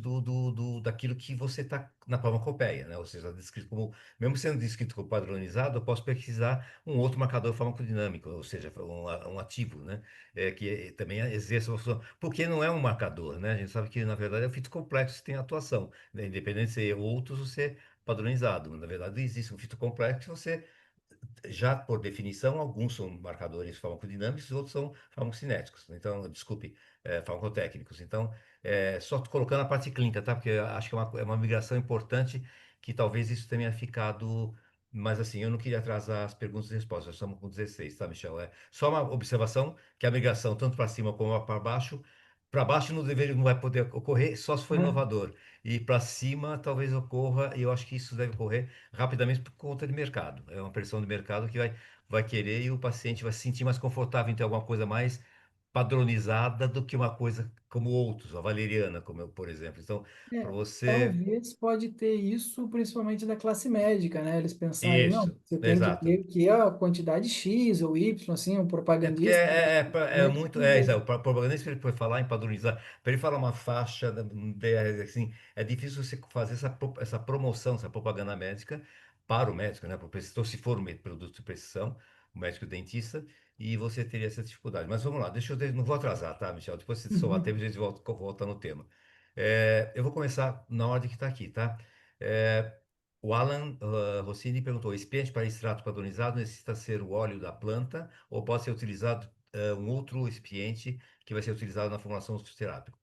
daquilo que você está na farmacopeia, né? Ou seja, descrito como, mesmo sendo descrito como padronizado, eu posso pesquisar um outro marcador farmacodinâmico, ou seja, um ativo, né? Que também exerce uma função. Porque não é um marcador, né? A gente sabe que, na verdade, é um fito complexo que tem atuação, né? Independente de ser outros ou ser padronizado. Na verdade, existe um fito complexo, você já por definição, alguns são marcadores farmacodinâmicos, outros são farmacocinéticos. Então, desculpe, farmacotécnicos. Então, só colocando a parte clínica, tá? Porque eu acho que é uma migração importante que talvez isso tenha ficado. Mas assim, eu não queria atrasar as perguntas e respostas. Nós estamos com 16, tá, Michel? É só uma observação que a migração, tanto para cima como para baixo não vai poder ocorrer só se for Né? inovador. E para cima talvez ocorra, e eu acho que isso deve ocorrer rapidamente por conta de mercado. É uma pressão de mercado que vai querer e o paciente vai se sentir mais confortável em ter alguma coisa mais padronizada do que uma coisa como outros, a valeriana, como eu, por exemplo. Então, para você. Talvez pode ter isso, principalmente da classe médica, né? Eles pensarem, não, Isso, você tem que exato. ter que a quantidade X ou Y, assim, um É porque propagandista, é muito. médico, Exato, o propagandista, ele foi falar em padronizar, para ele falar uma faixa, assim, é difícil você fazer essa promoção, essa propaganda médica para o médico, né? Para o prescritor, se for um produto de precisão, o médico dentista, e você teria essa dificuldade. Mas vamos lá, não vou atrasar, tá, Michel? Depois, se sobrar tempo, a gente volta no tema. Eu vou começar na ordem que está aqui, tá? É, o Alan Rossini perguntou: expiante para extrato padronizado necessita ser o óleo da planta ou pode ser utilizado um outro expiente que vai ser utilizado na formulação do fitoterápico?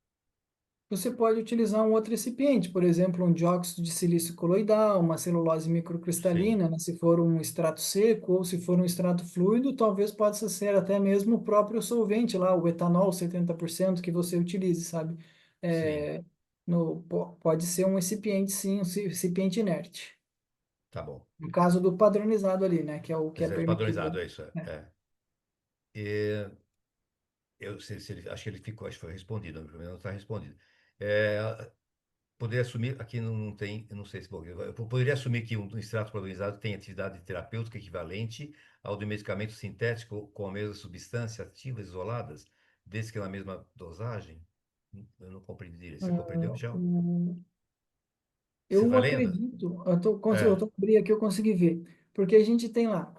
Você pode utilizar um outro recipiente, por exemplo, um dióxido de silício coloidal, uma celulose Sim, microcristalina, né? Se for um extrato seco ou se for um extrato fluido, talvez possa ser até mesmo o próprio solvente lá, o etanol 70% que você utilize, sabe? sim, É, pode ser um recipiente, sim, um recipiente inerte. tá bom. No caso do padronizado ali, né? Que é o que é Esse é permitido, padronizado, é isso. né? E se acho que ele ficou, acho que foi respondido, pelo menos não está respondido. É, Poderia assumir, aqui não tem, eu não sei se bom, eu poderia assumir que um extrato padronizado tem atividade terapêutica equivalente ao do medicamento sintético com a mesma substância ativas isoladas, desde que na mesma dosagem? Eu não compreendi direito. Você compreendeu, Ah, Michel? o Você Eu está lendo? acredito, eu É, tô abri aqui, eu consegui ver, porque a gente tem lá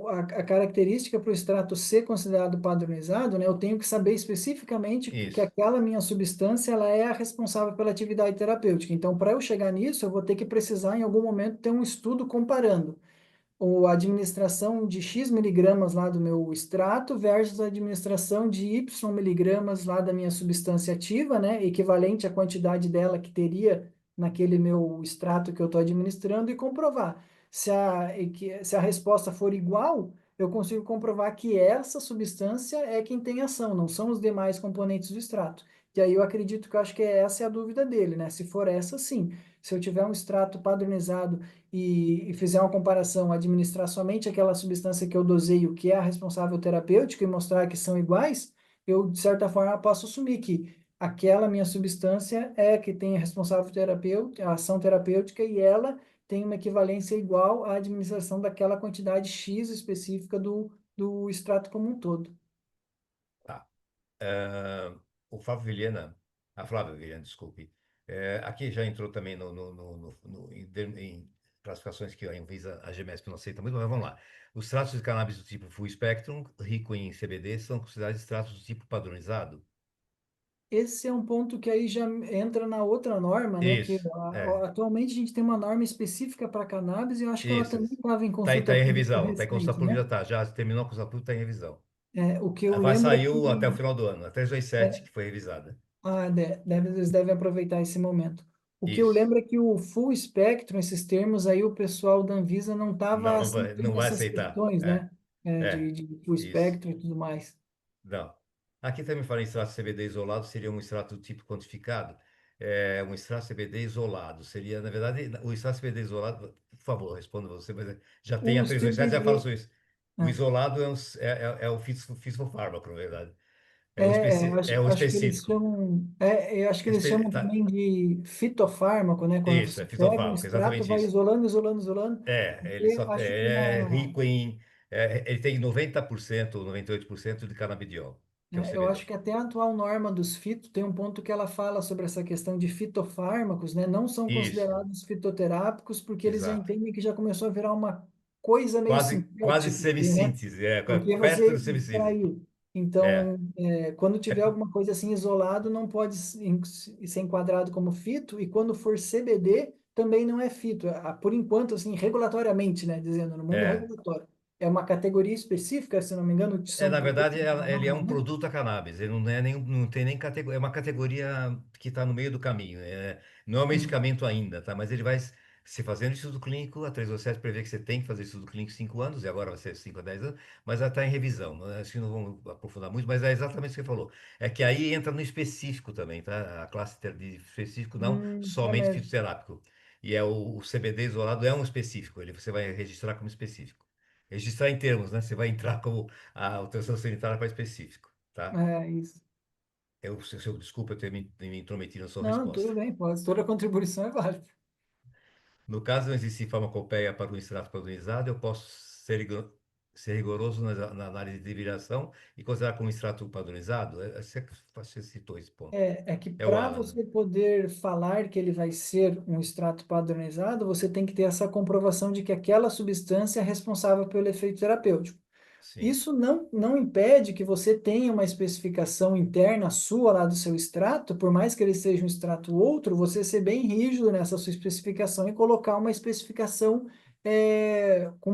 a característica para o extrato ser considerado padronizado, né? Eu tenho que saber especificamente que isso. aquela minha substância ela é a responsável pela atividade terapêutica. Então, para eu chegar nisso, eu vou ter que precisar em algum momento ter um estudo comparando a administração de X miligramas lá do meu extrato versus a administração de Y miligramas lá da minha substância ativa, né, equivalente à quantidade dela que teria naquele meu extrato que eu estou administrando e comprovar. Se a resposta for igual, eu consigo comprovar que essa substância é quem tem ação, não são os demais componentes do extrato. E aí eu acredito que eu acho que essa é a dúvida dele, né? Se for essa, sim. Se eu tiver um extrato padronizado e fizer uma comparação, administrar somente aquela substância que eu doseio, que é a responsável terapêutica, e mostrar que são iguais, eu, de certa forma, posso assumir que aquela minha substância é que tem a responsável terapêutica, a ação terapêutica, e ela tem uma equivalência igual à administração daquela quantidade X específica do extrato como um todo. Tá. O Flávio Vilhena, a Flávia Vilhena, desculpe, aqui já entrou também em classificações que a Anvisa, a GMESP não aceita muito, mas vamos lá. Os extratos de cannabis do tipo full spectrum, rico em CBD, são considerados extratos do tipo padronizado? Esse é um ponto que aí já entra na outra norma, né? Que Isso, atualmente a gente tem uma norma específica para cannabis e eu acho que ela isso. também estava em Tá consulta em pública revisão, tá em consulta recente, pública, né? já tá, já terminou a consulta pública, tá em revisão. O que eu Vai lembro é sair até o que final do ano, até 2027 é, que foi revisada. eles devem aproveitar esse momento. O que eu Isso. lembro é que o full spectrum, esses termos aí, o pessoal da Anvisa não Não, estava não aceitando vai essas aceitar. questões, né? É, De full isso. spectrum e tudo mais. Não. Aqui também fala em extrato de CBD isolado, seria um extrato do tipo quantificado. Um extrato de CBD isolado. Seria, na verdade, o extrato de CBD isolado, por favor, responda você, mas já tem O a 327, já fala CBD, sobre isso. O ah, isolado é o fitofármaco, na verdade. É o acho que eles específico. chamam, eu acho que eles chamam Tá. também de fitofármaco, né? Quando Isso, você é pega um fitofármaco, extrato, exatamente vai isso. isolando, isolando, isolando, Ele porque só acho que é rico em. Ele tem 90% ou 98% de canabidiol, que é o eu acho CBD. que até a atual norma dos fito tem um ponto que ela fala sobre essa questão de fitofármacos, né? Não são Isso, considerados fitoterápicos porque eles já exato. entendem que já começou a virar uma coisa meio Quase sintética, assim, né? semissíntese, Porque perto você do semissíntese. extraiu. É, Então, quando é, tiver alguma coisa assim isolado, não pode ser enquadrado como fito, e quando for CBD, também não é fito. Por enquanto, assim, regulatoriamente, né? Dizendo, no mundo é. regulatório. É uma categoria específica, se não me engano, são Na verdade, produtos, ele é não, um né? produto a cannabis. Ele não é nem, não tem nem categoria. É uma categoria que está no meio do caminho. Não é um Hum. medicamento ainda, tá? Mas ele vai se fazendo estudo clínico. A 327 prevê que você tem que fazer estudo clínico 5 anos, e agora vai ser 5 a 10 anos, mas já está em revisão. Acho que não vamos aprofundar muito, mas é exatamente o que você falou. É que aí entra no específico também, tá? A classe de específico, não É somente mesmo. fitoterápico. E é o CBD isolado é um específico. Você vai registrar como específico. Registrar em termos, né? Você vai entrar como a autorização sanitária para específico, tá? É isso. Desculpa eu ter me intrometido na sua Não, resposta. tudo bem, pode. Toda contribuição é válida. No caso de não existir farmacopeia para o extrato padronizado, eu posso ser rigoroso na análise de derivação e considerar como extrato padronizado? Você citou esse ponto. É que É o para Alan, né? você poder falar que ele vai ser um extrato padronizado, você tem que ter essa comprovação de que aquela substância é responsável pelo efeito terapêutico. Sim, Isso não impede que você tenha uma especificação interna sua lá do seu extrato, por mais que ele seja um extrato outro, você ser bem rígido nessa sua especificação e colocar uma especificação com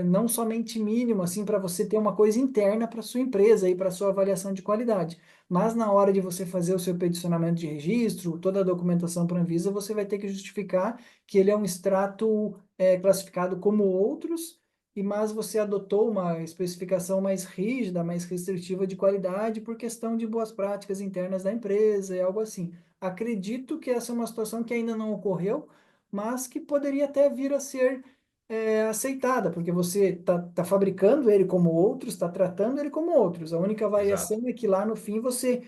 não somente mínima, assim, para você ter uma coisa interna para sua empresa e para sua avaliação de qualidade. Mas na hora de você fazer o seu peticionamento de registro, toda a documentação para a Anvisa, você vai ter que justificar que ele é um extrato classificado como outros mas você adotou uma especificação mais rígida, mais restritiva de qualidade por questão de boas práticas internas da empresa e algo assim. Acredito que essa é uma situação que ainda não ocorreu, mas que poderia até vir a ser aceitada, porque você tá fabricando ele como outros, está tratando ele como outros. A única exato. variação é que lá no fim você,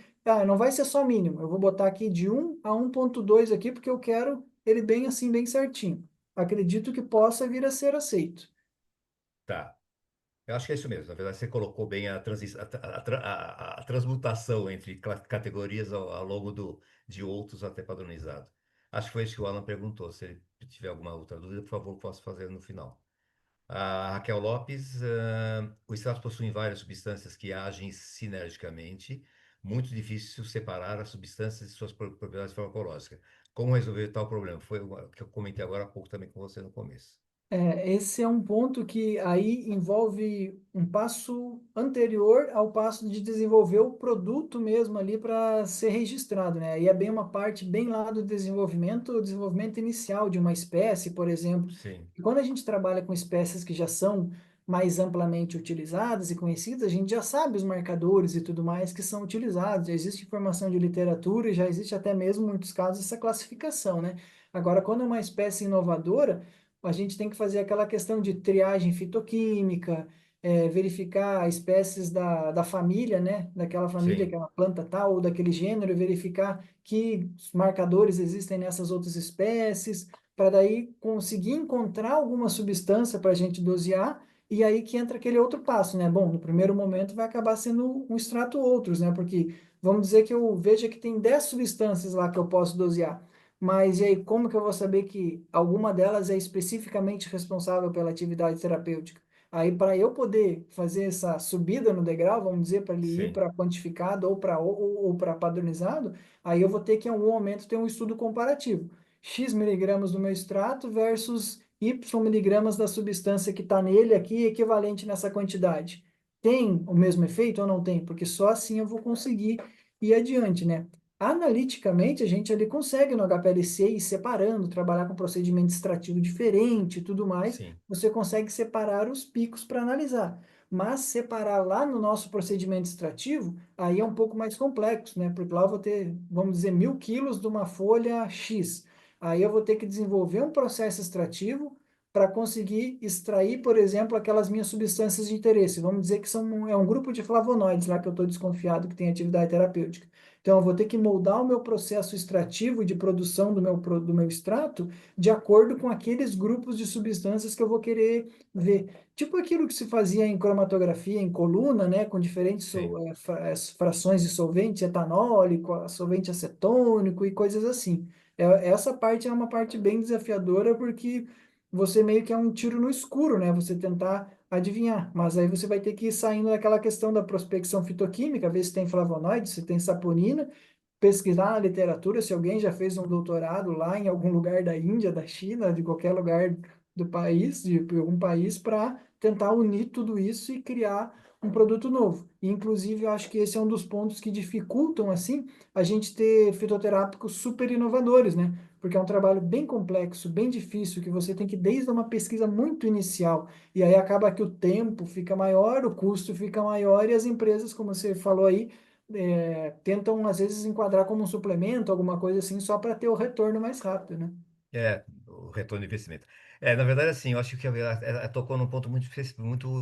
não vai ser só mínimo, eu vou botar aqui de 1 a 1,2 aqui, porque eu quero ele bem assim, bem certinho. Acredito que possa vir a ser aceito. Tá. Eu acho que é isso mesmo. Na verdade, você colocou bem a transmutação entre categorias ao longo de outros até padronizado. Acho que foi isso que o Alan perguntou. Se ele tiver alguma outra dúvida, por favor, posso fazer no final. A Raquel Lopes, o extrato possui várias substâncias que agem sinergicamente. Muito difícil separar as substâncias de suas propriedades farmacológicas. Como resolver tal problema? Foi o que eu comentei agora há pouco também com você no começo. Esse é um ponto que aí envolve um passo anterior ao passo de desenvolver o produto mesmo ali para ser registrado, né? Aí é bem uma parte bem lá do desenvolvimento, o desenvolvimento inicial de uma espécie, por exemplo. Sim, E quando a gente trabalha com espécies que já são mais amplamente utilizadas e conhecidas, a gente já sabe os marcadores e tudo mais que são utilizados, já existe informação de literatura e já existe até mesmo, em muitos casos, essa classificação, né? Agora, quando é uma espécie inovadora, a gente tem que fazer aquela questão de triagem fitoquímica, verificar espécies da família, né? Daquela família, Sim, aquela planta tal, ou daquele gênero, e verificar que marcadores existem nessas outras espécies, para daí conseguir encontrar alguma substância para a gente dosear, e aí que entra aquele outro passo, né? Bom, no primeiro momento vai acabar sendo um extrato outros, né? Porque vamos dizer que eu veja que tem 10 substâncias lá que eu posso dosear. Mas e aí, como que eu vou saber que alguma delas é especificamente responsável pela atividade terapêutica? Aí, para eu poder fazer essa subida no degrau, vamos dizer, para ele ir sim, para quantificado ou para padronizado, aí eu vou ter que, em algum momento, ter um estudo comparativo. X miligramas do meu extrato versus Y miligramas da substância que está nele aqui, equivalente nessa quantidade. Tem o mesmo efeito ou não tem? Porque só assim eu vou conseguir ir adiante, né? Analiticamente, a gente ali consegue no HPLC ir separando, trabalhar com procedimento extrativo diferente e tudo mais, sim, você consegue separar os picos para analisar. Mas separar lá no nosso procedimento extrativo, aí é um pouco mais complexo, né? Porque lá eu vou ter, vamos dizer, 1.000 quilos de uma folha X. Aí eu vou ter que desenvolver um processo extrativo para conseguir extrair, por exemplo, aquelas minhas substâncias de interesse. Vamos dizer que é um grupo de flavonoides lá que eu estou desconfiado que tem atividade terapêutica. Então, eu vou ter que moldar o meu processo extrativo de produção do meu extrato de acordo com aqueles grupos de substâncias que eu vou querer ver. Tipo aquilo que se fazia em cromatografia, em coluna, né, com diferentes sim. frações de solvente etanólico, solvente acetônico e coisas assim. Essa parte é uma parte bem desafiadora porque você meio que é um tiro no escuro, né? Você tentar adivinhar, mas aí você vai ter que ir saindo daquela questão da prospecção fitoquímica, ver se tem flavonoide, se tem saponina, pesquisar na literatura se alguém já fez um doutorado lá em algum lugar da Índia, da China, de qualquer lugar do país, de algum país, para tentar unir tudo isso e criar um produto novo. E, inclusive, eu acho que esse é um dos pontos que dificultam, assim, a gente ter fitoterápicos super inovadores, né? Porque é um trabalho bem complexo, bem difícil, que você tem que, desde uma pesquisa muito inicial, e aí acaba que o tempo fica maior, o custo fica maior, e as empresas, como você falou aí, tentam às vezes enquadrar como um suplemento, alguma coisa assim, só para ter o retorno mais rápido, né? É, o retorno do investimento. É, na verdade, assim, eu acho que ela tocou num ponto muito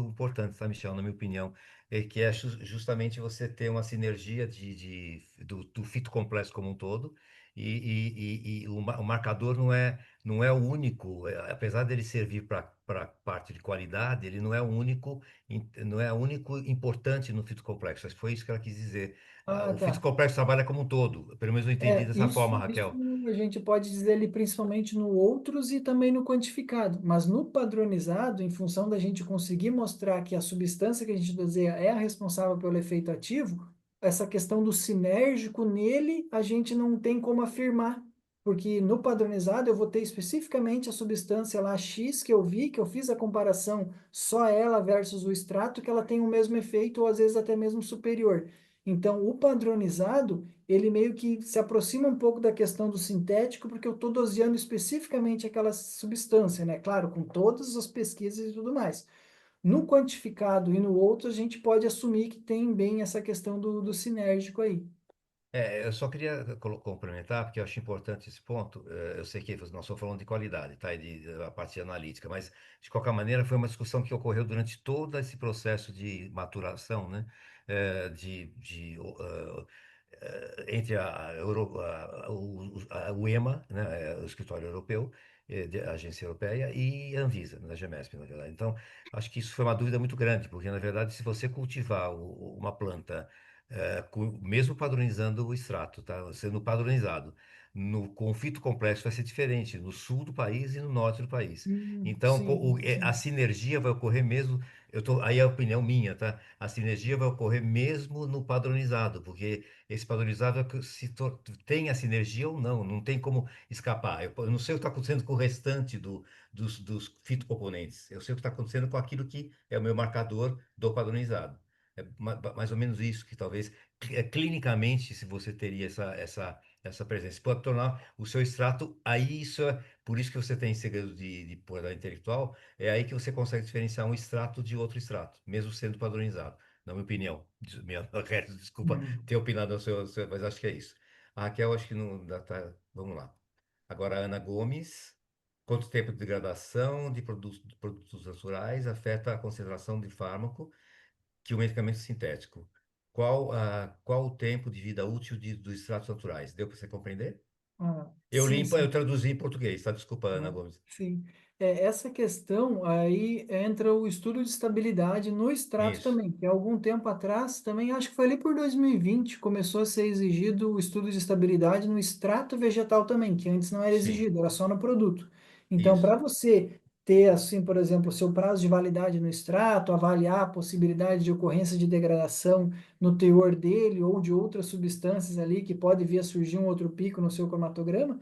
importante, tá, Michel, na minha opinião, que é justamente você ter uma sinergia do fitocomplexo como um todo, e o marcador não é o único, apesar dele servir para parte de qualidade, ele não é o único, não é o único importante no fitocomplexo. Acho que foi isso que ela quis dizer. Ah, Ah, o tá. fitocomplexo trabalha como um todo, pelo menos eu entendi dessa forma, Isso Raquel. a gente pode dizer ali principalmente no outros e também no quantificado, mas no padronizado, em função da gente conseguir mostrar que a substância que a gente doseia é a responsável pelo efeito ativo, essa questão do sinérgico nele a gente não tem como afirmar, porque no padronizado eu vou ter especificamente a substância lá X que eu vi, que eu fiz a comparação só ela versus o extrato, que ela tem o mesmo efeito ou às vezes até mesmo superior. Então, o padronizado ele meio que se aproxima um pouco da questão do sintético, porque eu estou doseando especificamente aquela substância, né? Claro, com todas as pesquisas e tudo mais. No quantificado e no outro, a gente pode assumir que tem bem essa questão do sinérgico aí. É, eu só queria complementar, porque eu acho importante esse ponto. Eu sei que nós estamos falando de qualidade, tá? A parte analítica, mas, de qualquer maneira, foi uma discussão que ocorreu durante todo esse processo de maturação, né? Entre o EMA, né? O Escritório Europeu, a Agência Europeia, e a Anvisa, né, a GEMESP, na verdade. Então, acho que isso foi uma dúvida muito grande, porque, na verdade, se você cultivar uma planta mesmo padronizando o extrato, tá? Sendo padronizado. Com o fitocomplexo vai ser diferente no sul do país e no norte do país. Então, Sim, a sim. sinergia vai ocorrer mesmo. Aí é a opinião minha, tá? A sinergia vai ocorrer mesmo no padronizado, porque esse padronizado é que tem a sinergia ou não, não tem como escapar. Eu não sei o que está acontecendo com o restante dos fitocomponentes. Eu sei o que está acontecendo com aquilo que é o meu marcador do padronizado. É mais ou menos isso que talvez clinicamente, se você teria essa presença, pode tornar o seu extrato, aí por isso que você tem segredo de propriedade intelectual, é aí que você consegue diferenciar um extrato de outro extrato, mesmo sendo padronizado, na minha opinião. Desculpa Uhum. ter opinado mas acho que é isso. A Raquel, acho que não dá, tá, vamos lá. Agora a Ana Gomes. Quanto tempo de degradação de produtos naturais afeta a concentração de fármaco que o medicamento sintético? Qual o tempo de vida útil dos extratos naturais? Deu para você compreender? Ah, Eu sim, limpo, eu sim. traduzi em português, tá? Desculpa, Ana Ah, Gomes. sim. Essa questão aí entra o estudo de estabilidade no extrato Isso, também, que há algum tempo atrás, também acho que foi ali por 2020, começou a ser exigido o estudo de estabilidade no extrato vegetal também, que antes não era sim, exigido, era só no produto. Então, isso, para você ter, assim, por exemplo, o seu prazo de validade no extrato, avaliar a possibilidade de ocorrência de degradação no teor dele ou de outras substâncias ali que pode vir a surgir um outro pico no seu cromatograma,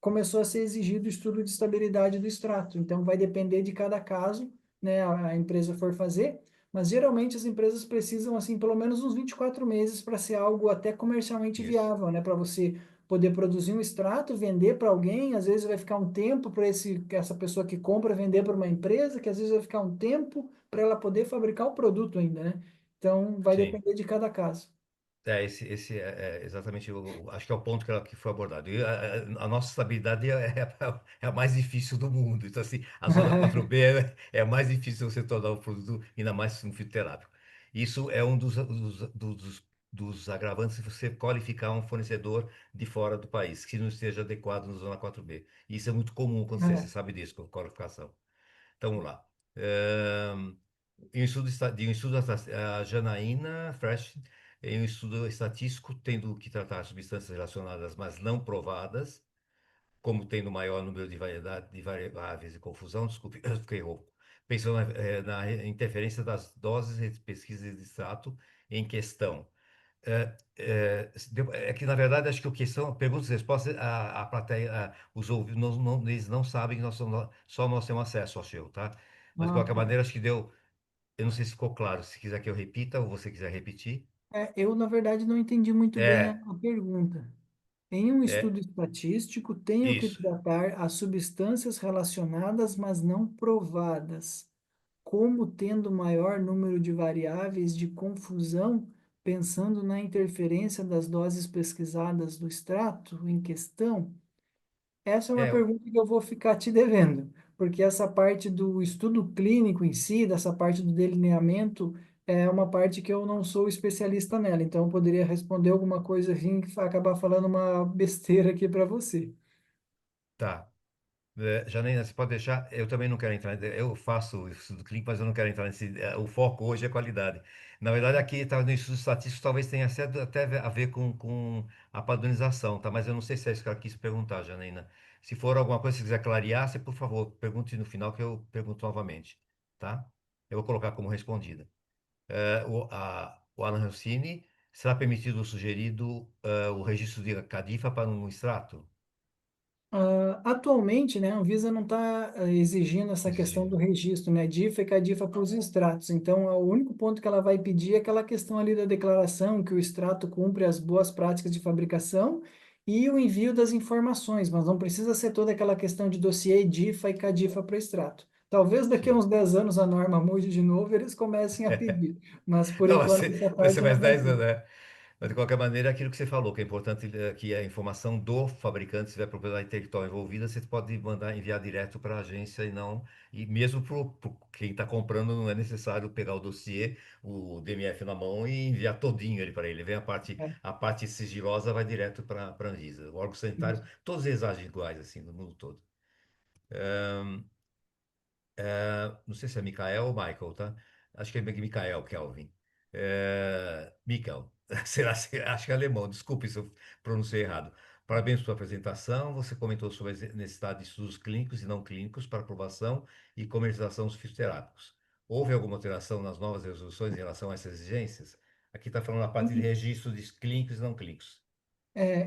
começou a ser exigido o estudo de estabilidade do extrato. Então, vai depender de cada caso, né, a empresa for fazer, mas geralmente as empresas precisam, assim, pelo menos uns 24 meses para ser algo até comercialmente isso, viável, né, para você poder produzir um extrato, vender para alguém, às vezes vai ficar um tempo para essa pessoa que compra vender para uma empresa, que às vezes vai ficar um tempo para ela poder fabricar o produto ainda, né? Então, vai sim. depender de cada caso. Esse é exatamente, acho que é o ponto que foi abordado. E a nossa estabilidade é a mais difícil do mundo. Então, assim, a zona 4B é a mais difícil você tornar o produto, ainda mais um fitoterápico. Isso é um dos agravantes se você qualificar um fornecedor de fora do país, que não esteja adequado na zona 4B. Isso é muito comum acontecer, você É. sabe disso, com qualificação. Então, vamos lá. De um estudo a Janaína Fresh, em um estudo estatístico, tendo que tratar substâncias relacionadas, mas não provadas, como tendo maior número de variedade de variáveis e confusão, desculpe, eu fiquei rouco. Pensou na interferência das doses de pesquisa de extrato em questão. É que, na verdade, acho que a questão, perguntas e respostas, a plateia, os ouvintes, eles não sabem que só nós temos acesso ao seu, tá? Mas, de Ah, qualquer tá. maneira, acho que deu. Eu não sei se ficou claro. Se quiser que eu repita ou você quiser repetir. Eu, na verdade, não entendi muito bem É, a pergunta. Em um estudo é, estatístico, tenho que isso. tratar as substâncias relacionadas, mas não provadas, como tendo maior número de variáveis de confusão, pensando na interferência das doses pesquisadas do extrato em questão. Essa é uma É, pergunta que eu vou ficar te devendo, porque essa parte do estudo clínico em si, dessa parte do delineamento, é uma parte que eu não sou especialista nela, então eu poderia responder alguma coisa assim que acabar falando uma besteira aqui para você. tá. Janaína, você pode deixar. Eu também não quero entrar. Eu faço estudo clínico, mas eu não quero entrar nesse. O foco hoje é qualidade. Na verdade, aqui tá, no estudo estatístico talvez tenha até a ver com a padronização, tá? Mas eu não sei se é isso que ela quis perguntar, Janaína. Se for alguma coisa, se quiser clarear, você, por favor, pergunte no final que eu pergunto novamente, tá? Eu vou colocar como respondida. O Alan Rossini, será permitido ou sugerido o registro de Cadifa para um extrato? Atualmente, né, a Anvisa não está exigindo essa questão do Exigindo. registro, né, DIFA e CADIFA para os extratos. Então, o único ponto que ela vai pedir é aquela questão ali da declaração que o extrato cumpre as boas práticas de fabricação e o envio das informações, mas não precisa ser toda aquela questão de dossiê DIFA e CADIFA para extrato. Talvez daqui a Sim. uns 10 anos a norma mude de novo e eles comecem a pedir, mas por Não, enquanto essa vai ser parte mais não vai 10 anos, ter. né? Mas, de qualquer maneira, é aquilo que você falou, que é importante que a informação do fabricante, se tiver propriedade intelectual envolvida, você pode mandar enviar direto para a agência e não. E mesmo para quem está comprando, não é necessário pegar o dossiê, o DMF na mão e enviar todinho ele para ele. Vem É, a parte sigilosa vai direto para a Anvisa. O órgão sanitário, isso. todos eles agem iguais, assim, no mundo todo. Não sei se é Michael ou Michael, tá? Acho que é Michael Kelvin. Michael, será, acho que é alemão, desculpe se eu pronunciei errado. Parabéns pela sua apresentação. Você comentou sobre a necessidade de estudos clínicos e não clínicos para aprovação e comercialização dos fitoterápicos. Houve alguma alteração nas novas resoluções em relação a essas exigências? Aqui está falando a parte de registro de clínicos e não clínicos.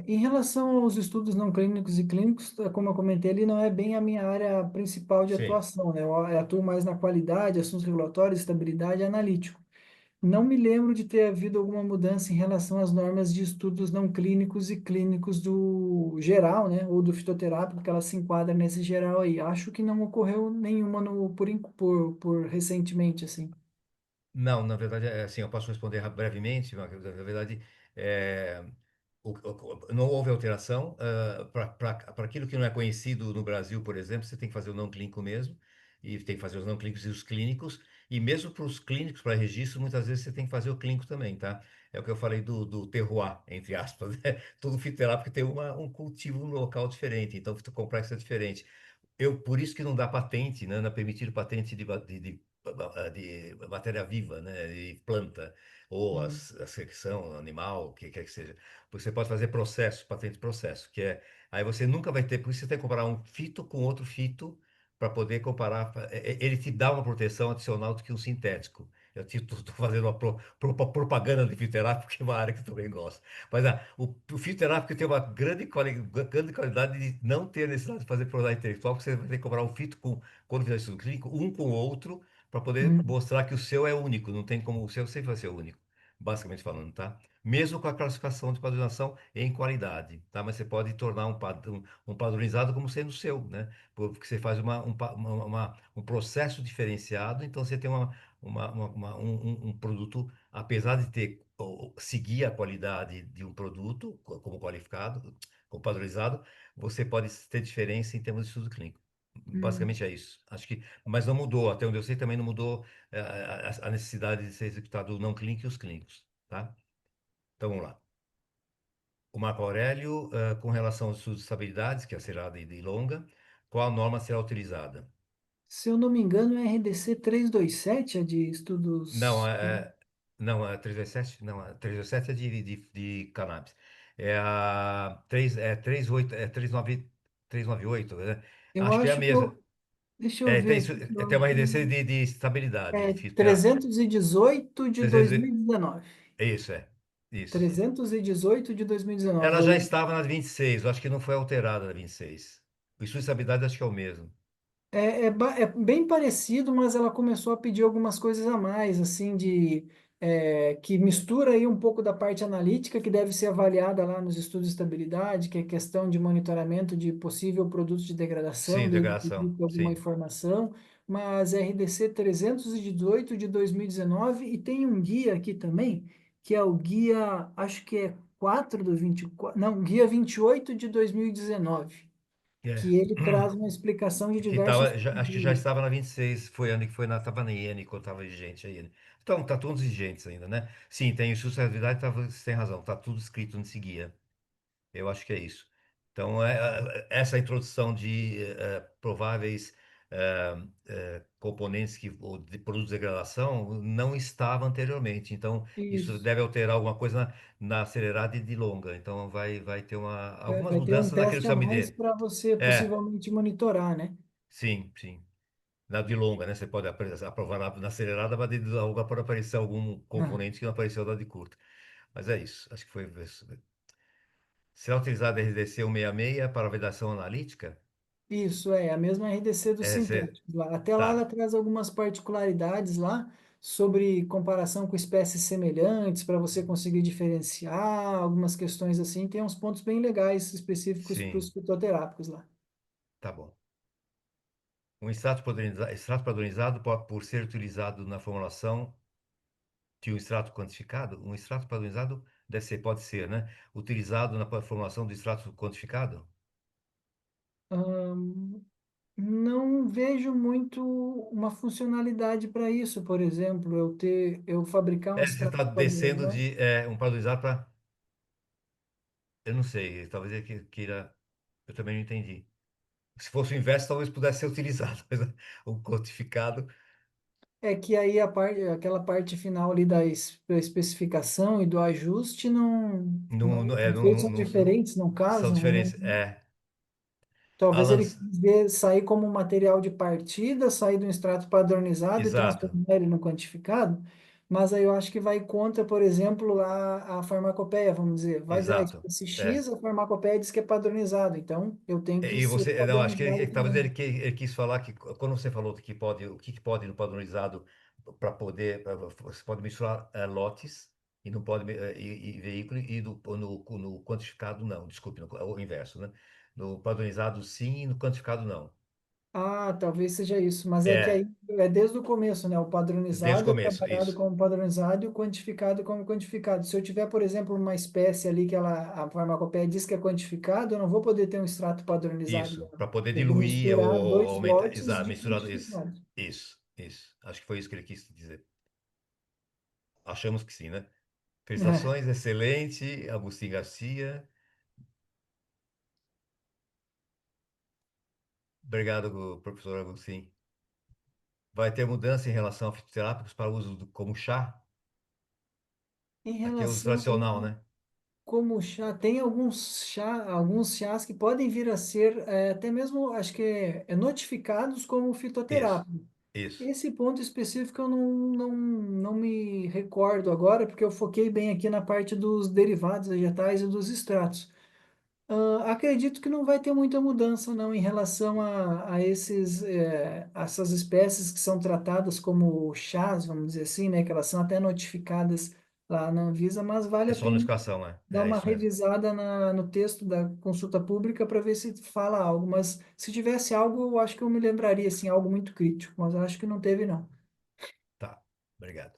Em relação aos estudos não clínicos e clínicos, como eu comentei ali, não é bem a minha área principal de Sim. atuação, né? Eu atuo mais na qualidade, assuntos regulatórios, estabilidade e analítico. Não me lembro de ter havido alguma mudança em relação às normas de estudos não clínicos e clínicos do geral, né? Ou do fitoterápico, que ela se enquadra nesse geral aí. Acho que não ocorreu nenhuma por recentemente, assim. Não, na verdade, é assim, eu posso responder brevemente, mas, na verdade, é. Não houve alteração. Para aquilo que não é conhecido no Brasil, por exemplo, você tem que fazer o não clínico mesmo, e tem que fazer os não clínicos e os clínicos, e mesmo para os clínicos, para registro, muitas vezes você tem que fazer o clínico também, tá? É o que eu falei do terroir, entre aspas, né? Todo fitoterápico tem um cultivo no local diferente, então o fitocomplexo é diferente. Por isso que não dá patente, né? Não é permitido patente de matéria viva, né? De planta, ou Hum, a secção animal, o que quer que seja. Você pode fazer processo, patente de processo, que é. Aí você nunca vai ter, por isso você tem que comparar um fito com outro fito para poder comparar. Ele te dá uma proteção adicional do que um sintético. Eu estou fazendo uma propaganda de fitoterápico, que é uma área que eu também gosto. Mas o fitoterápico tem uma grande qualidade de não ter necessidade de fazer propriedade intelectual, porque você vai ter que comparar um fito com, quando fizer estudo clínico, um com o outro, para poder hum, mostrar que o seu é único, não tem como o seu sempre vai ser único, basicamente falando, tá? Mesmo com a classificação de padronização em qualidade, tá? Mas você pode tornar um padronizado como sendo seu, né? Porque você faz um processo diferenciado, então você tem um produto, apesar de ter seguir a qualidade de um produto como qualificado, como padronizado, você pode ter diferença em termos de estudo clínico. hum. Basicamente é isso. Acho que, mas não mudou, até onde eu sei, também não mudou a necessidade de ser executado o não clínico e os clínicos, tá? Então vamos lá. O Marco Aurélio, com relação aos estudos de estabilidades, que é acelerada e longa, qual norma será utilizada? Se eu não me engano, é RDC 7 a de Não, estudos. não, a 327, não, a 327 é de cannabis. É a 3 38, 398, né? Eu Acho que é a acho que mesma. eu. Deixa eu É, ver aqui. Que eu tem uma acho RDC de estabilidade, de é fitoterápico. 318 de 300 2019. é isso, é. Isso. 318 de 2019. Ela já estava na 26, eu acho que não foi alterada na 26. O estudo de estabilidade acho que é o mesmo. É bem parecido, mas ela começou a pedir algumas coisas a mais, assim, que mistura aí um pouco da parte analítica que deve ser avaliada lá nos estudos de estabilidade, que é questão de monitoramento de possível produto de Sim, degradação, desde que integração, existe alguma sim. informação, mas RDC 318 de 2019 e tem um guia aqui também, que é o guia, acho que é 4 do 24, não, guia 28 de 2019, É. que ele traz uma explicação de Que diversos tava, acho que já produtos. estava na 26, foi ano que foi tava na IN, quando estava vigente aí, né? Então, tá todos vigentes ainda, né? Sim, tem sustentabilidade, você tem razão, tá tudo escrito nesse guia. Eu acho que é isso. Então, essa introdução de prováveis componentes ou de produtos de degradação não estava anteriormente. Então, isso Isso. deve alterar alguma coisa na acelerada e de longa. Então, vai ter algumas Vai ter um mudanças naquele teste a exame mais dele. para você É, possivelmente monitorar, né? sim, sim. Na de longa, né? Você pode aprovar na acelerada, mas de longa pode aparecer algum Ah, componente que não apareceu na de curta. Mas é isso. Acho que foi isso. Será utilizado a RDC 166 para validação analítica? isso é a mesma RDC dos sintéticos lá. Até lá ela Tá, traz algumas particularidades lá sobre comparação com espécies semelhantes para você conseguir diferenciar algumas questões assim. Tem uns pontos bem legais específicos para os sim, fitoterápicos lá. tá bom. Um extrato padronizado por ser utilizado na formulação de um extrato quantificado? Um extrato padronizado pode ser, né? Utilizado na formulação do extrato quantificado? Não vejo muito uma funcionalidade para isso, por exemplo, eu fabricar um É, você extrato está descendo padronizado. de um padronizado para. Eu não sei, talvez ele queira. Eu também não entendi. Se fosse o inverso, talvez pudesse ser utilizado, mas o codificado É que aí aquela parte final ali da especificação e do ajuste os conceitos são diferentes no são caso, né? diferentes. É, Talvez Alan, ele quis ver sair como um material de partida, sair do extrato padronizado e exato, transformar ele no quantificado, mas aí eu acho que vai contra, por exemplo, a farmacopeia, vamos dizer. Vai dar a exato. espécie X, É. a farmacopeia diz que é padronizado, então eu tenho que E ser você, não, acho que padronizado talvez também. ele quis falar que quando você falou que pode, o que pode no padronizado para poder, você pode misturar lotes e não pode e veículo e no quantificado não, desculpe, é o inverso, né? No padronizado sim e no quantificado não. Ah, talvez seja isso, mas é que aí É, é desde o começo, né? O desde o padronizado é começo, trabalhado isso, como padronizado e o quantificado como quantificado. Se eu tiver, por exemplo, uma espécie ali que a farmacopeia diz que é quantificado, eu não vou poder ter um extrato padronizado isso, dela. para poder Tem que diluir misturar ou dois aumentar, lotes exato, de misturado, isso, quantificado. isso. Acho que foi isso que ele quis dizer. Achamos que sim, né? É. Felicitações, excelente, Agostinho Garcia. Obrigado, professor Agostinho. Vai ter mudança em relação a fitoterápicos para uso como chá? Em Aqui é o uso relação tradicional, né? como chá, tem alguns chás que podem vir a ser até mesmo, acho que é notificados como Isso, fitoterápico. isso, Esse ponto específico eu não me recordo agora, porque eu foquei bem aqui na parte dos derivados vegetais e dos extratos. Acredito que não vai ter muita mudança não em relação a essas espécies que são tratadas como chás, vamos dizer assim, né, que elas são até notificadas lá na Anvisa, mas vale é a só pena notificação, né? dar É uma isso mesmo. revisada no texto da consulta pública para ver se fala algo, mas se tivesse algo, eu acho que eu me lembraria, assim, algo muito crítico, mas eu acho que não teve, não. Tá, obrigado.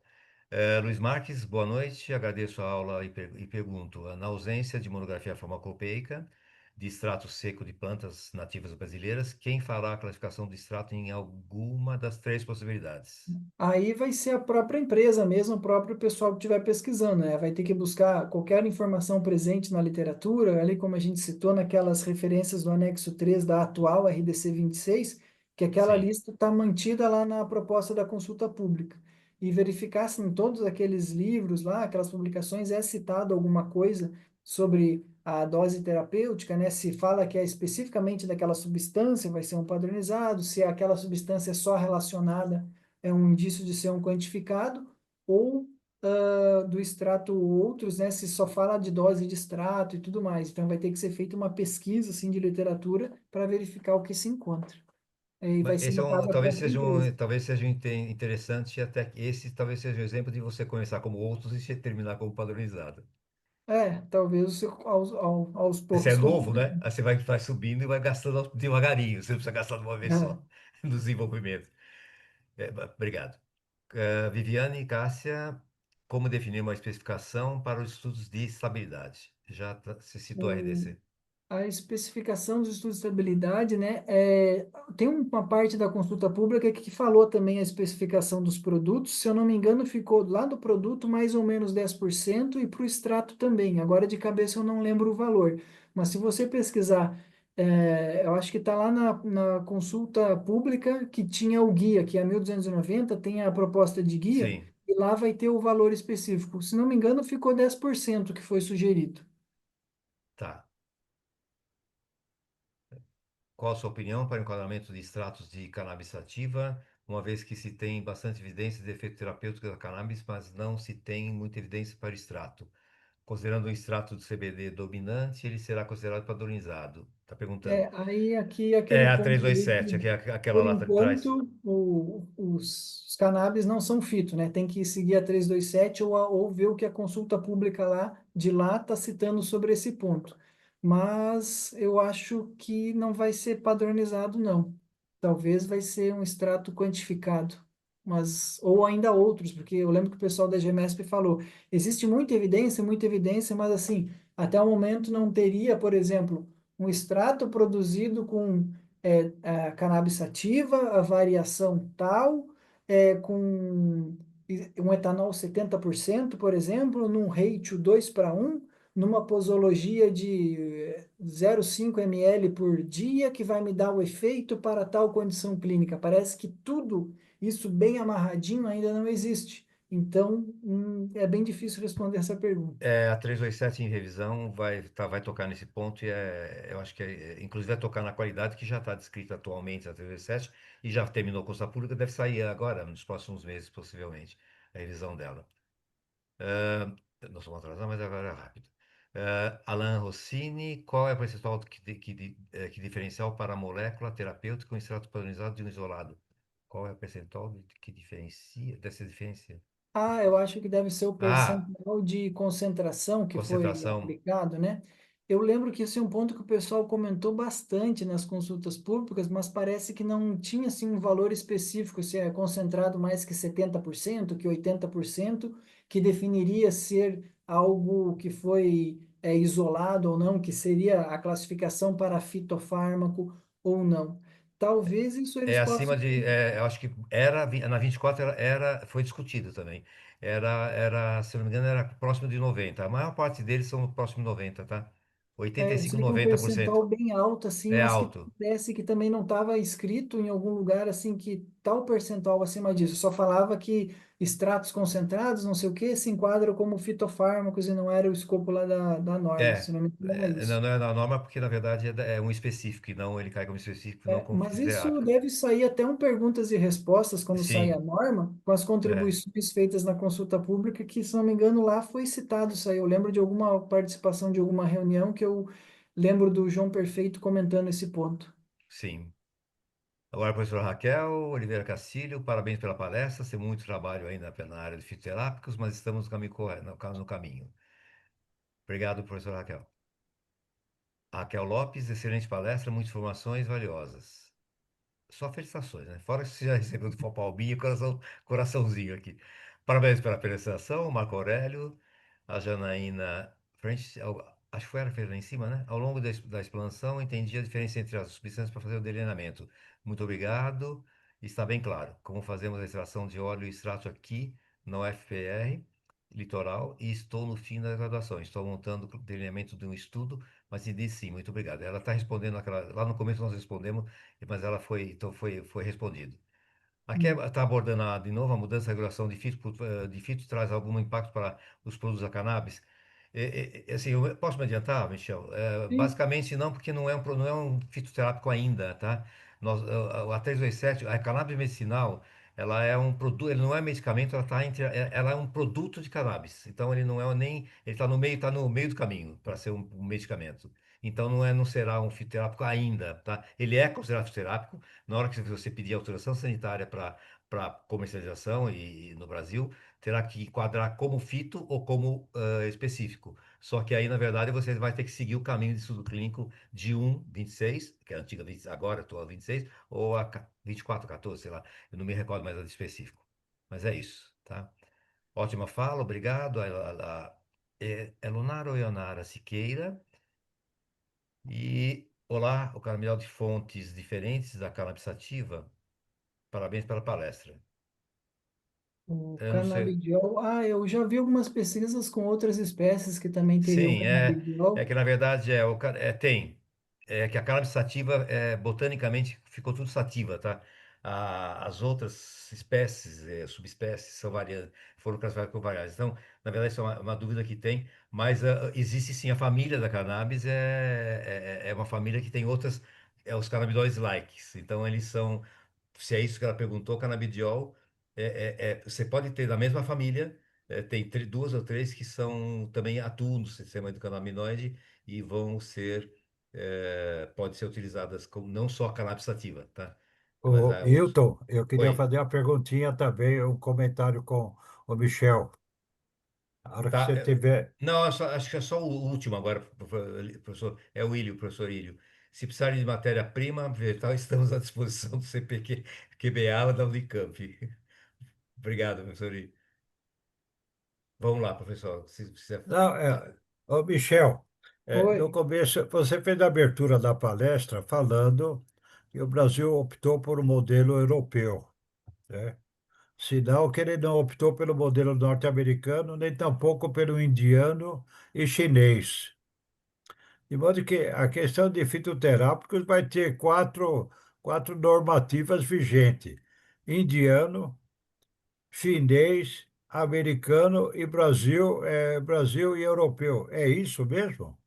Luiz Marques, boa noite. Agradeço a aula e pergunto: na ausência de monografia farmacopeica de extrato seco de plantas nativas brasileiras, quem fará a classificação do extrato em alguma das três possibilidades? Aí vai ser a própria empresa mesmo, o próprio pessoal que estiver pesquisando, né? Vai ter que buscar qualquer informação presente na literatura, ali como a gente citou naquelas referências do anexo 3 da atual RDC 26, que aquela Sim, lista está mantida lá na proposta da consulta pública. E verificar se em todos aqueles livros lá, aquelas publicações, é citado alguma coisa sobre a dose terapêutica, né? Se fala que é especificamente daquela substância, vai ser um padronizado, se aquela substância é só relacionada é um indício de ser um quantificado, ou do extrato outros, né, se só fala de dose de extrato e tudo mais. Então vai ter que ser feita uma pesquisa assim, de literatura para verificar o que se encontra. E vai mas ser, esse é no caso, a própria empresa. talvez seja interessante até que esse talvez seja um exemplo de você começar como outros e terminar como padronizado. Talvez você, aos Você é poucos novo, comece. né? Aí você vai subindo e vai gastando devagarinho. Você não precisa gastar de uma vez É. só no desenvolvimento. Obrigado. Viviane e Cássia, como definir uma especificação para os estudos de estabilidade? Se citou a RDC. A especificação dos estudos de estabilidade, né, tem uma parte da consulta pública que falou também a especificação dos produtos, se eu não me engano, ficou lá do produto mais ou menos 10% e para o extrato também. Agora de cabeça eu não lembro o valor, mas se você pesquisar, eu acho que está lá na consulta pública que tinha o guia, que é a 1290 tem a proposta de guia, Sim, e lá vai ter o valor específico. Se não me engano, ficou 10% que foi sugerido. tá. Qual a sua opinião para o enquadramento de extratos de cannabis sativa, uma vez que se tem bastante evidência de efeito terapêutico da cannabis, mas não se tem muita evidência para o extrato? Considerando o extrato do CBD dominante, ele será considerado padronizado. Está perguntando. Aí aqui É aquele a ponto ali 327, que, aquela por lá de trás. enquanto, os cannabis não são fito, né? Tem que seguir a 327 ou ver o que a consulta pública lá de lá está citando sobre esse ponto. Mas eu acho que não vai ser padronizado, não. Talvez vai ser um extrato quantificado, mas ou ainda outros, porque eu lembro que o pessoal da GMESP falou, existe muita evidência, mas assim, até o momento não teria, por exemplo, um extrato produzido com a cannabis sativa, a variação tal, com um etanol 70%, por exemplo, num ratio 2:1, numa posologia de 0,5 ml por dia, que vai me dar o efeito para tal condição clínica. Parece que tudo isso bem amarradinho ainda não existe. Então, é bem difícil responder essa pergunta. A 327 em revisão vai tocar nesse ponto e eu acho que inclusive vai tocar na qualidade que já está descrita atualmente a 327 e já terminou a consulta pública, deve sair agora, nos próximos meses, possivelmente, a revisão dela. Ah, nós somos atrasados, mas agora é rápido. Alan Rossini, qual é o percentual que diferencial para a molécula terapêutica com extrato padronizado de um isolado? Qual é o percentual que diferencia, dessa diferença? Eu acho que deve ser o Ah, percentual de concentração que foi concentração. aplicado, né? Eu lembro que esse é um ponto que o pessoal comentou bastante nas consultas públicas, mas parece que não tinha assim um valor específico, se é concentrado mais que 70%, que 80%, que definiria ser algo que foi isolado ou não, que seria a classificação para fitofármaco ou não. Talvez isso eles É possam. acima de, eu acho que era, na 24 foi discutido também. Se não me engano, era próximo de 90. A maior parte deles são próximo de 90, tá? Oitenta e Eu cinco, sei que é um 90%. percentual bem alto, assim, É mas que alto. parece que também não estava escrito em algum lugar, assim, que tal percentual acima disso. Só falava que extratos concentrados, não sei o quê, se enquadram como fitofármacos e não era o escopo lá da norma, se É, não me engano, é não, isso. não é na norma porque na verdade é um específico, e não ele cai como específico, não como Mas isso fisioterápico. deve sair até um perguntas e respostas quando sai a Sim, norma, com as é, contribuições feitas na consulta pública, que, se não me engano, lá foi citado isso aí. Eu lembro de alguma participação de alguma reunião que eu lembro do João Perfeito comentando esse ponto. sim. Agora, professora Raquel Oliveira Castilho, parabéns pela palestra. Tem muito trabalho ainda na área de fitoterápicos, mas estamos no caminho correto, no caminho. Obrigado, professora Raquel. Raquel Lopes, excelente palestra, muitas informações valiosas. Só felicitações, né? Fora que você já recebeu do Fopalbinha, coraçãozinho aqui. Parabéns pela apresentação, Marco Aurélio, a Janaína frente, acho que foi ela que fez lá em cima, né? Ao longo da explanação, entendi a diferença entre as substâncias para fazer o delineamento. Muito obrigado. Está bem claro como fazemos a extração de óleo e extrato aqui no UFPR Litoral e estou no fim da graduação. Estou montando o delineamento de um estudo, mas entendi sim, muito obrigado. Ela está respondendo lá no começo nós respondemos, mas ela foi respondido. Aqui Hum. está abordando de novo a mudança da regulação de fito traz algum impacto para os produtos da cannabis? Assim, eu posso me adiantar, Michel? Sim. Basicamente não, porque não é um fitoterápico ainda, tá? A 327, a cannabis medicinal, ela é um produto, ele não é medicamento, ela é um produto de cannabis. Então ele não é nem, ele está no meio do caminho para ser um medicamento. Então não será um fitoterápico ainda, tá? Ele é considerado fitoterápico na hora que você pedir autorização sanitária para comercialização e no Brasil, terá que enquadrar como fito ou como específico. Só que aí, na verdade, você vai ter que seguir o caminho de estudo clínico de 1,26, que é a antiga 20, agora estou a 26, ou a 24,14, sei lá. Eu não me recordo mais a de específico. Mas é isso, tá? Ótima fala, obrigado. Elonara ou Ionara Siqueira. E olá, o Carmel de fontes diferentes da cannabis sativa. Parabéns pela palestra. O Eu não sei. canabidiol. Ah, eu já vi algumas pesquisas com outras espécies que também teriam Sim, é canabidiol. que na verdade tem. É que a cannabis sativa, botanicamente, ficou tudo sativa, tá? As outras espécies, subespécies, foram classificadas como variadas. Então, na verdade, isso é uma dúvida que tem, mas existe sim a família da cannabis, é uma família que tem outras, os canabinoides likes. Então, eles são, se é isso que ela perguntou, canabidiol, você pode ter da mesma família, tem duas ou três que são também atuam no sistema endocannabinoide e vão ser, pode ser utilizadas como não só a cannabis sativa, tá? Mas O há outros. Hilton, eu queria Oi, fazer uma perguntinha também, um comentário com o Michel. A hora que tá? você tiver. Não, acho que é só o último agora, professor. É o Ilho, professor Ilho. Se precisarem de matéria-prima vegetal, estamos à disposição do CPQ, QBA da Unicamp. Obrigado, professor Ilho. Vamos lá, professor. Se precisa. Não, Ah, ô Michel, no Oi. começo, você fez a abertura da palestra falando que o Brasil optou por um modelo europeu, né? Sinal que ele não optou pelo modelo norte-americano, nem tampouco pelo indiano e chinês. De modo que a questão de fitoterápicos vai ter quatro normativas vigentes: indiano, chinês, americano e Brasil e europeu. É isso mesmo?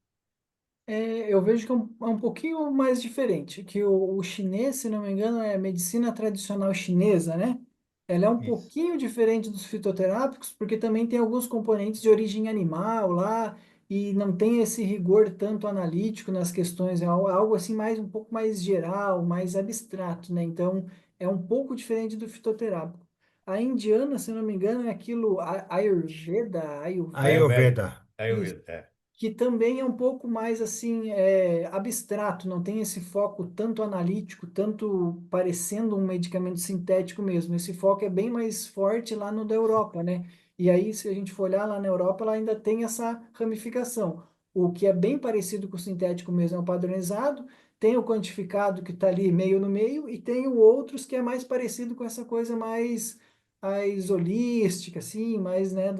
Eu vejo que é um pouquinho mais diferente, que o chinês, se não me engano, é medicina tradicional chinesa, né? Ela é um isso. pouquinho diferente dos fitoterápicos, porque também tem alguns componentes de origem animal lá, e não tem esse rigor tanto analítico nas questões, é algo assim mais um pouco mais geral, mais abstrato, né? Então, é um pouco diferente do fitoterápico. A indiana, se não me engano, é aquilo Ayurveda, Ayurveda, Ayurvédico. Ayurveda. isso. Ayurveda, é. que também é um pouco mais assim abstrato, não tem esse foco tanto analítico, tanto parecendo um medicamento sintético mesmo. Esse foco é bem mais forte lá no da Europa, né? E aí, se a gente for olhar lá na Europa, ela ainda tem essa ramificação. O que é bem parecido com o sintético mesmo é o padronizado, tem o quantificado que está ali meio no meio, e tem o outros que é mais parecido com essa coisa mais holística, assim, mais, né,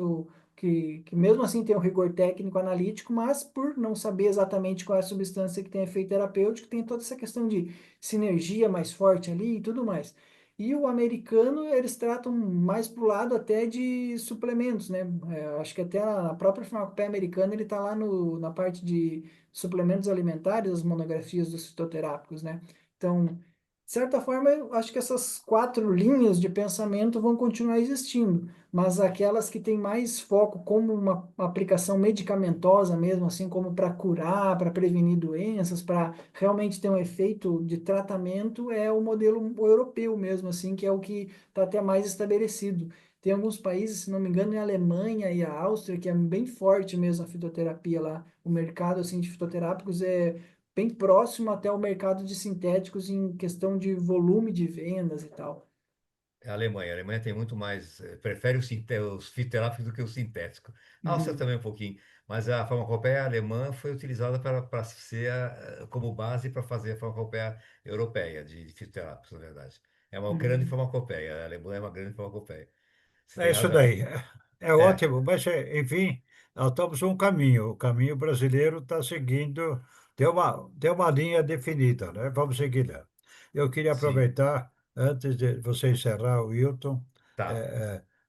que mesmo assim tem um rigor técnico analítico, mas por não saber exatamente qual é a substância que tem efeito terapêutico, tem toda essa questão de sinergia mais forte ali e tudo mais. E o americano, eles tratam mais pro lado até de suplementos, né? Acho que até a própria farmacopeia americana, ele está lá na parte de suplementos alimentares, as monografias dos fitoterápicos, né? Então, de certa forma, eu acho que essas quatro linhas de pensamento vão continuar existindo, mas aquelas que têm mais foco como uma aplicação medicamentosa mesmo, assim como para curar, para prevenir doenças, para realmente ter um efeito de tratamento, é o modelo europeu mesmo, assim, que é o que está até mais estabelecido. Tem alguns países, se não me engano, é a Alemanha e a Áustria, que é bem forte mesmo a fitoterapia lá. O mercado assim de fitoterápicos é bem próximo até o mercado de sintéticos em questão de volume de vendas e tal. É a Alemanha. A Alemanha tem muito mais, prefere os fitoterápicos do que o sintético. A Áustria Uhum, também um pouquinho, mas a farmacopeia alemã foi utilizada para ser como base para fazer a farmacopeia europeia de fitoterápicos, na verdade. É uma grande uhum. farmacopeia. A Alemanha é uma grande farmacopeia. Você É tem isso razão. daí. É É, ótimo, mas, enfim, nós estamos um caminho. O caminho brasileiro está seguindo, tem uma linha definida, né? Vamos seguir lá. Eu queria sim. aproveitar, antes de você encerrar, o Wilton, Tá.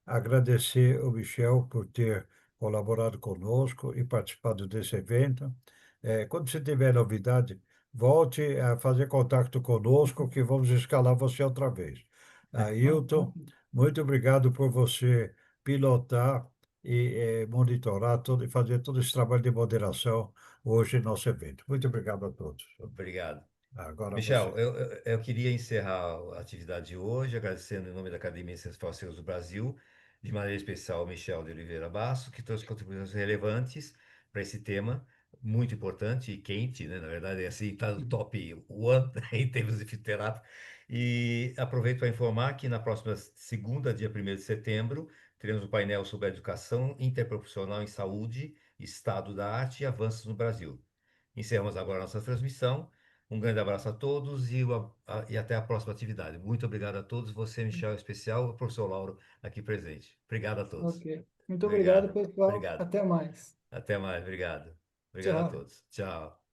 agradecer o Michel por ter colaborado conosco e participado desse evento. Quando você tiver novidade, volte a fazer contato conosco, que vamos escalar você outra vez. Ailton, muito obrigado por você pilotar e monitorar todo, e fazer todo esse trabalho de moderação hoje no nosso evento. Muito obrigado a todos. Obrigado. Agora Michel, você. eu queria encerrar a atividade de hoje agradecendo em nome da Academia de Ciências Farmacêuticas do Brasil, de maneira especial ao Michel de Oliveira Basso, que trouxe contribuições relevantes para esse tema, muito importante e quente, né? Na verdade, é assim, está no top one em termos de fitoterapia. E aproveito para informar que na próxima segunda, dia 1º de setembro, teremos um painel sobre a educação interprofissional em saúde, estado da arte e avanços no Brasil. Encerramos agora a nossa transmissão. Um grande abraço a todos e até a próxima atividade. Muito obrigado a todos. Você, Michel, em especial, o professor Lauro aqui presente. Obrigado a todos. Ok. Muito obrigado, Obrigado. pessoal. Obrigado. Até mais. Até mais. Obrigado. Obrigado a Tchau. todos. Tchau.